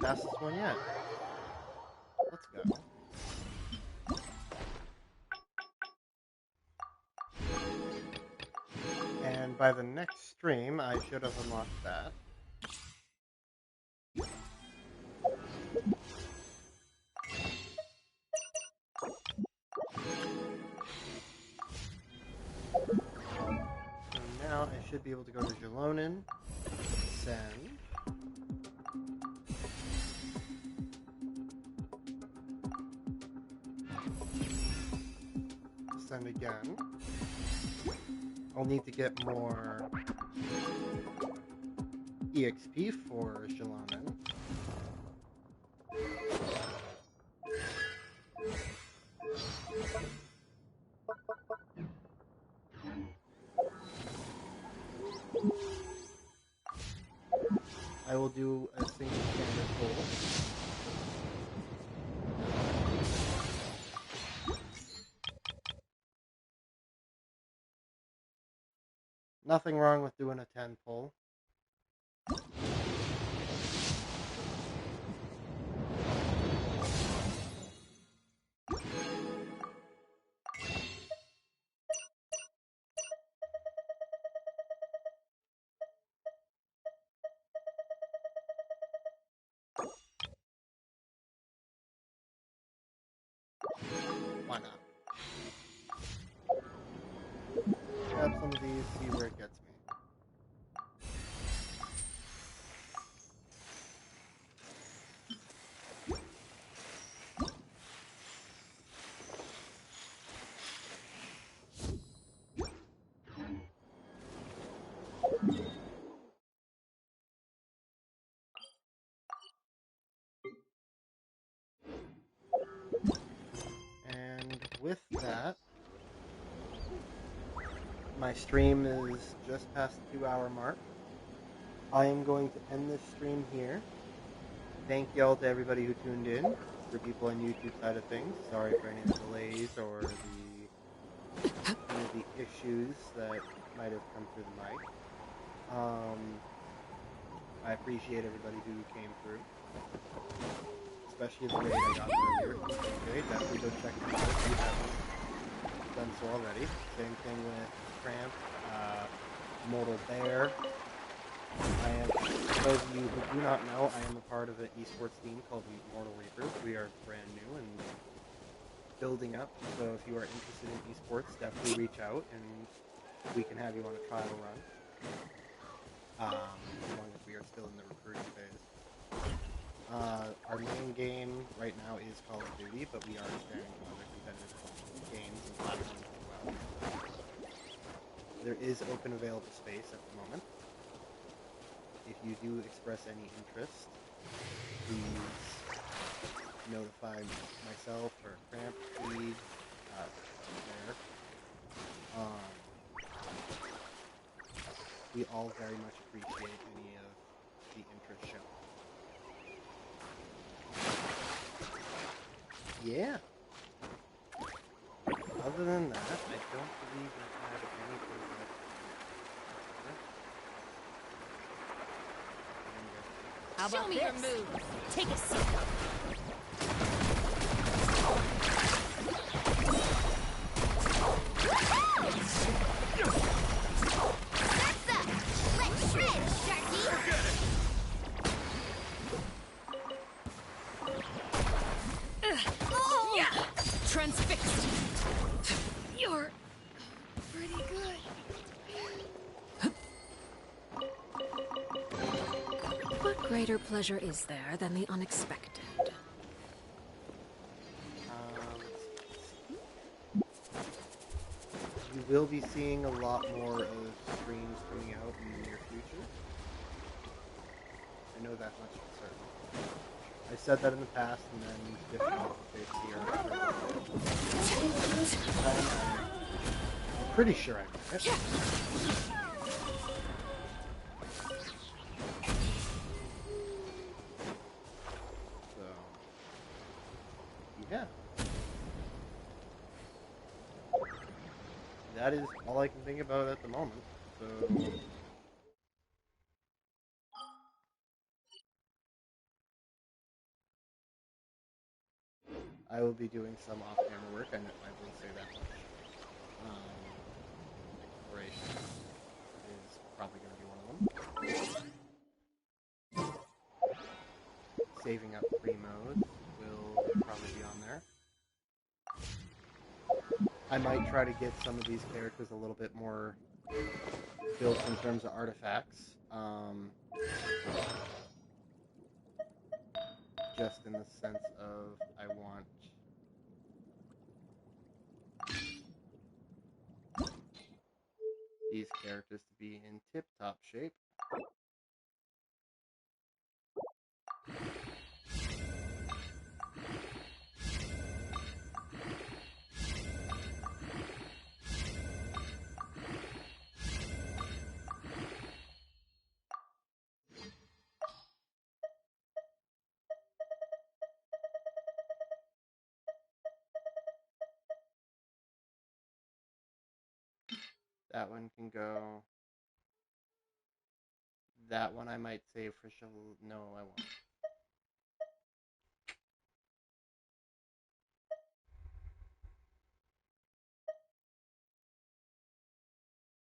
Fastest one yet. Let's go. And by the next stream, I should have unlocked that. So now I should be able to go to Jalonin, send. Send again. I'll need to get more EXP for Jalonin. I will do a single standard pull. Nothing wrong with doing a 10 pull. Why not? Grab some of these, see where it gets me. And with that, my stream is just past the 2-hour mark. I am going to end this stream here. Thank y'all to everybody who tuned in. For people on YouTube side of things, sorry for any of the delays or the issues that might have come through the mic. I appreciate everybody who came through, especially the raid I got earlier. Okay, definitely go check it out if you haven't done so already. Same thing with Cramp, Mortal Bear. For those of you who do not know, I am a part of an esports team called Mortal Reapers. We are brand new and building up, so if you are interested in esports, definitely reach out and we can have you on a trial run. As long as we are still in the recruiting phase. Our main game right now is Call of Duty, but we are expanding to other competitive games and platforms as well. There is open available space at the moment. If you do express any interest, please notify myself or Cramp Feed there. We all very much appreciate any of the interest shown. Yeah. Other than that, I don't believe I had anything else. How about this? Show me your moves. Take a seat. That's up. Let's shred, Sharky. Forget it. Oh. Yeah. Transfixed. You're pretty good. What greater pleasure is there than the unexpected? You will be seeing a lot more of streams coming out in the near future. I know that much for certain. I said that in the past and then different off the face here. I'm pretty sure I meant it. So, yeah. That is all I can think about at the moment. So, I will be doing some off-camera work, and I will say that much. Exploration is probably going to be one of them. Saving up pre-modes will probably be on there. I might try to get some of these characters a little bit more built in terms of artifacts. Just in the sense of I want these characters to be in tip-top shape. That one can go. That one I might save for No, I won't.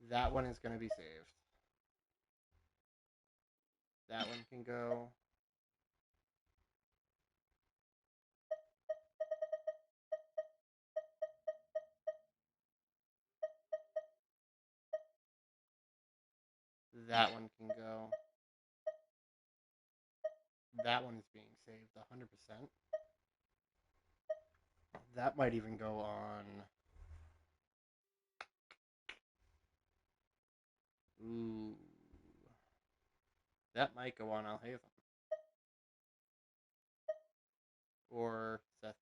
That one is going to be saved. That one can go. That one can go. That one is being saved 100%. That might even go on. Ooh. That might go on Alhaven. Or Sethos.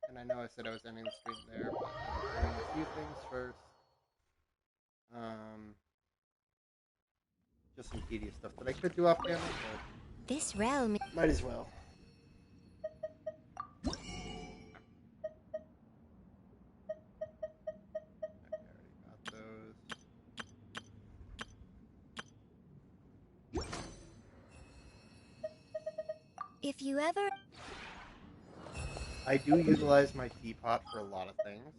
And I know I said I was ending the stream there, but I'm doing a few things first. Just some tedious stuff that I could do off camera, but This realm. might as well. If you ever. I do utilize my teapot for a lot of things.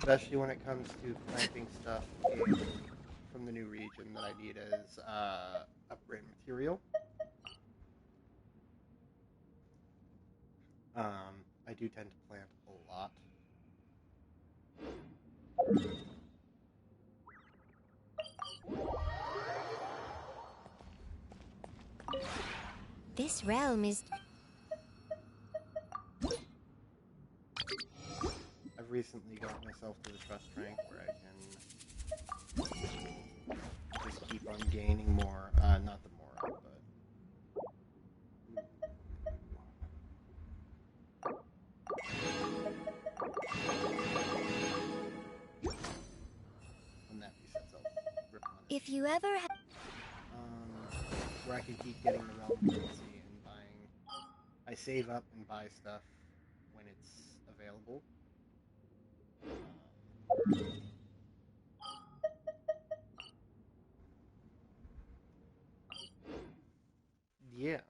Especially when it comes to planting stuff from the new region that I need as upgrade material. I do tend to plant a lot. This realm is. I've recently got myself to the trust rank where I can just keep on gaining more, not the more, but... When that resets, I'll rip on it. If you ever. Where I can keep getting the realm currency and buying... I save up and buy stuff when it's available. Yeah.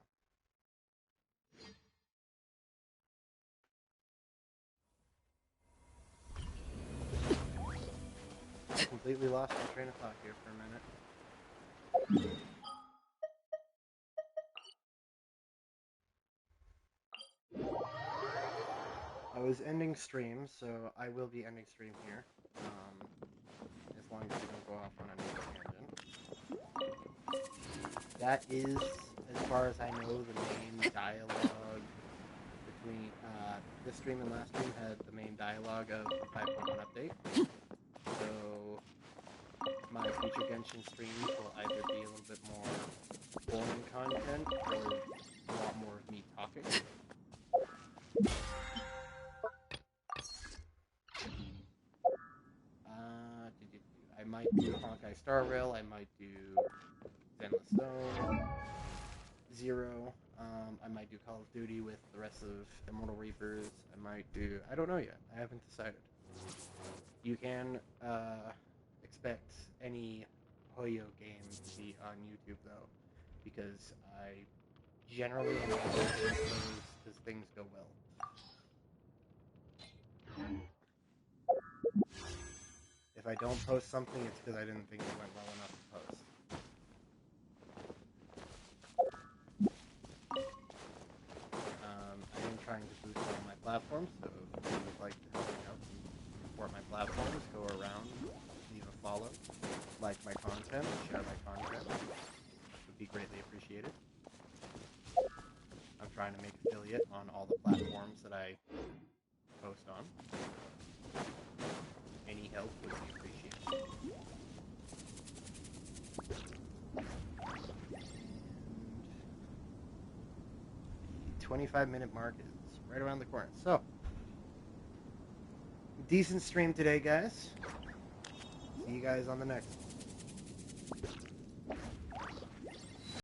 I completely lost my train of thought here for a minute. I was ending stream, so I will be ending stream here. As long as we don't go off on another tangent. That is as far as I know, the main dialogue between this stream and last stream had the main dialogue of the 5.1 update. So my future Genshin streams will either be a little bit more boring content or a lot more of me talking. I might do Honkai Star Rail, I might do Zenless Zone, Zero, I might do Call of Duty with the rest of Immortal Reapers, I might do... I don't know yet, I haven't decided. You can expect any Hoyo game to be on YouTube though, because I generally am not those as things go well. If I don't post something, it's because I didn't think it went well enough to post. I am trying to boost all my platforms, so if you would like to help me out and support my platforms, go around, leave a follow, like my content, share my content. Would be greatly appreciated. I'm trying to make affiliate on all the platforms that I post on. Any help would be appreciated. 25-minute mark is right around the corner. So, decent stream today, guys. See you guys on the next one.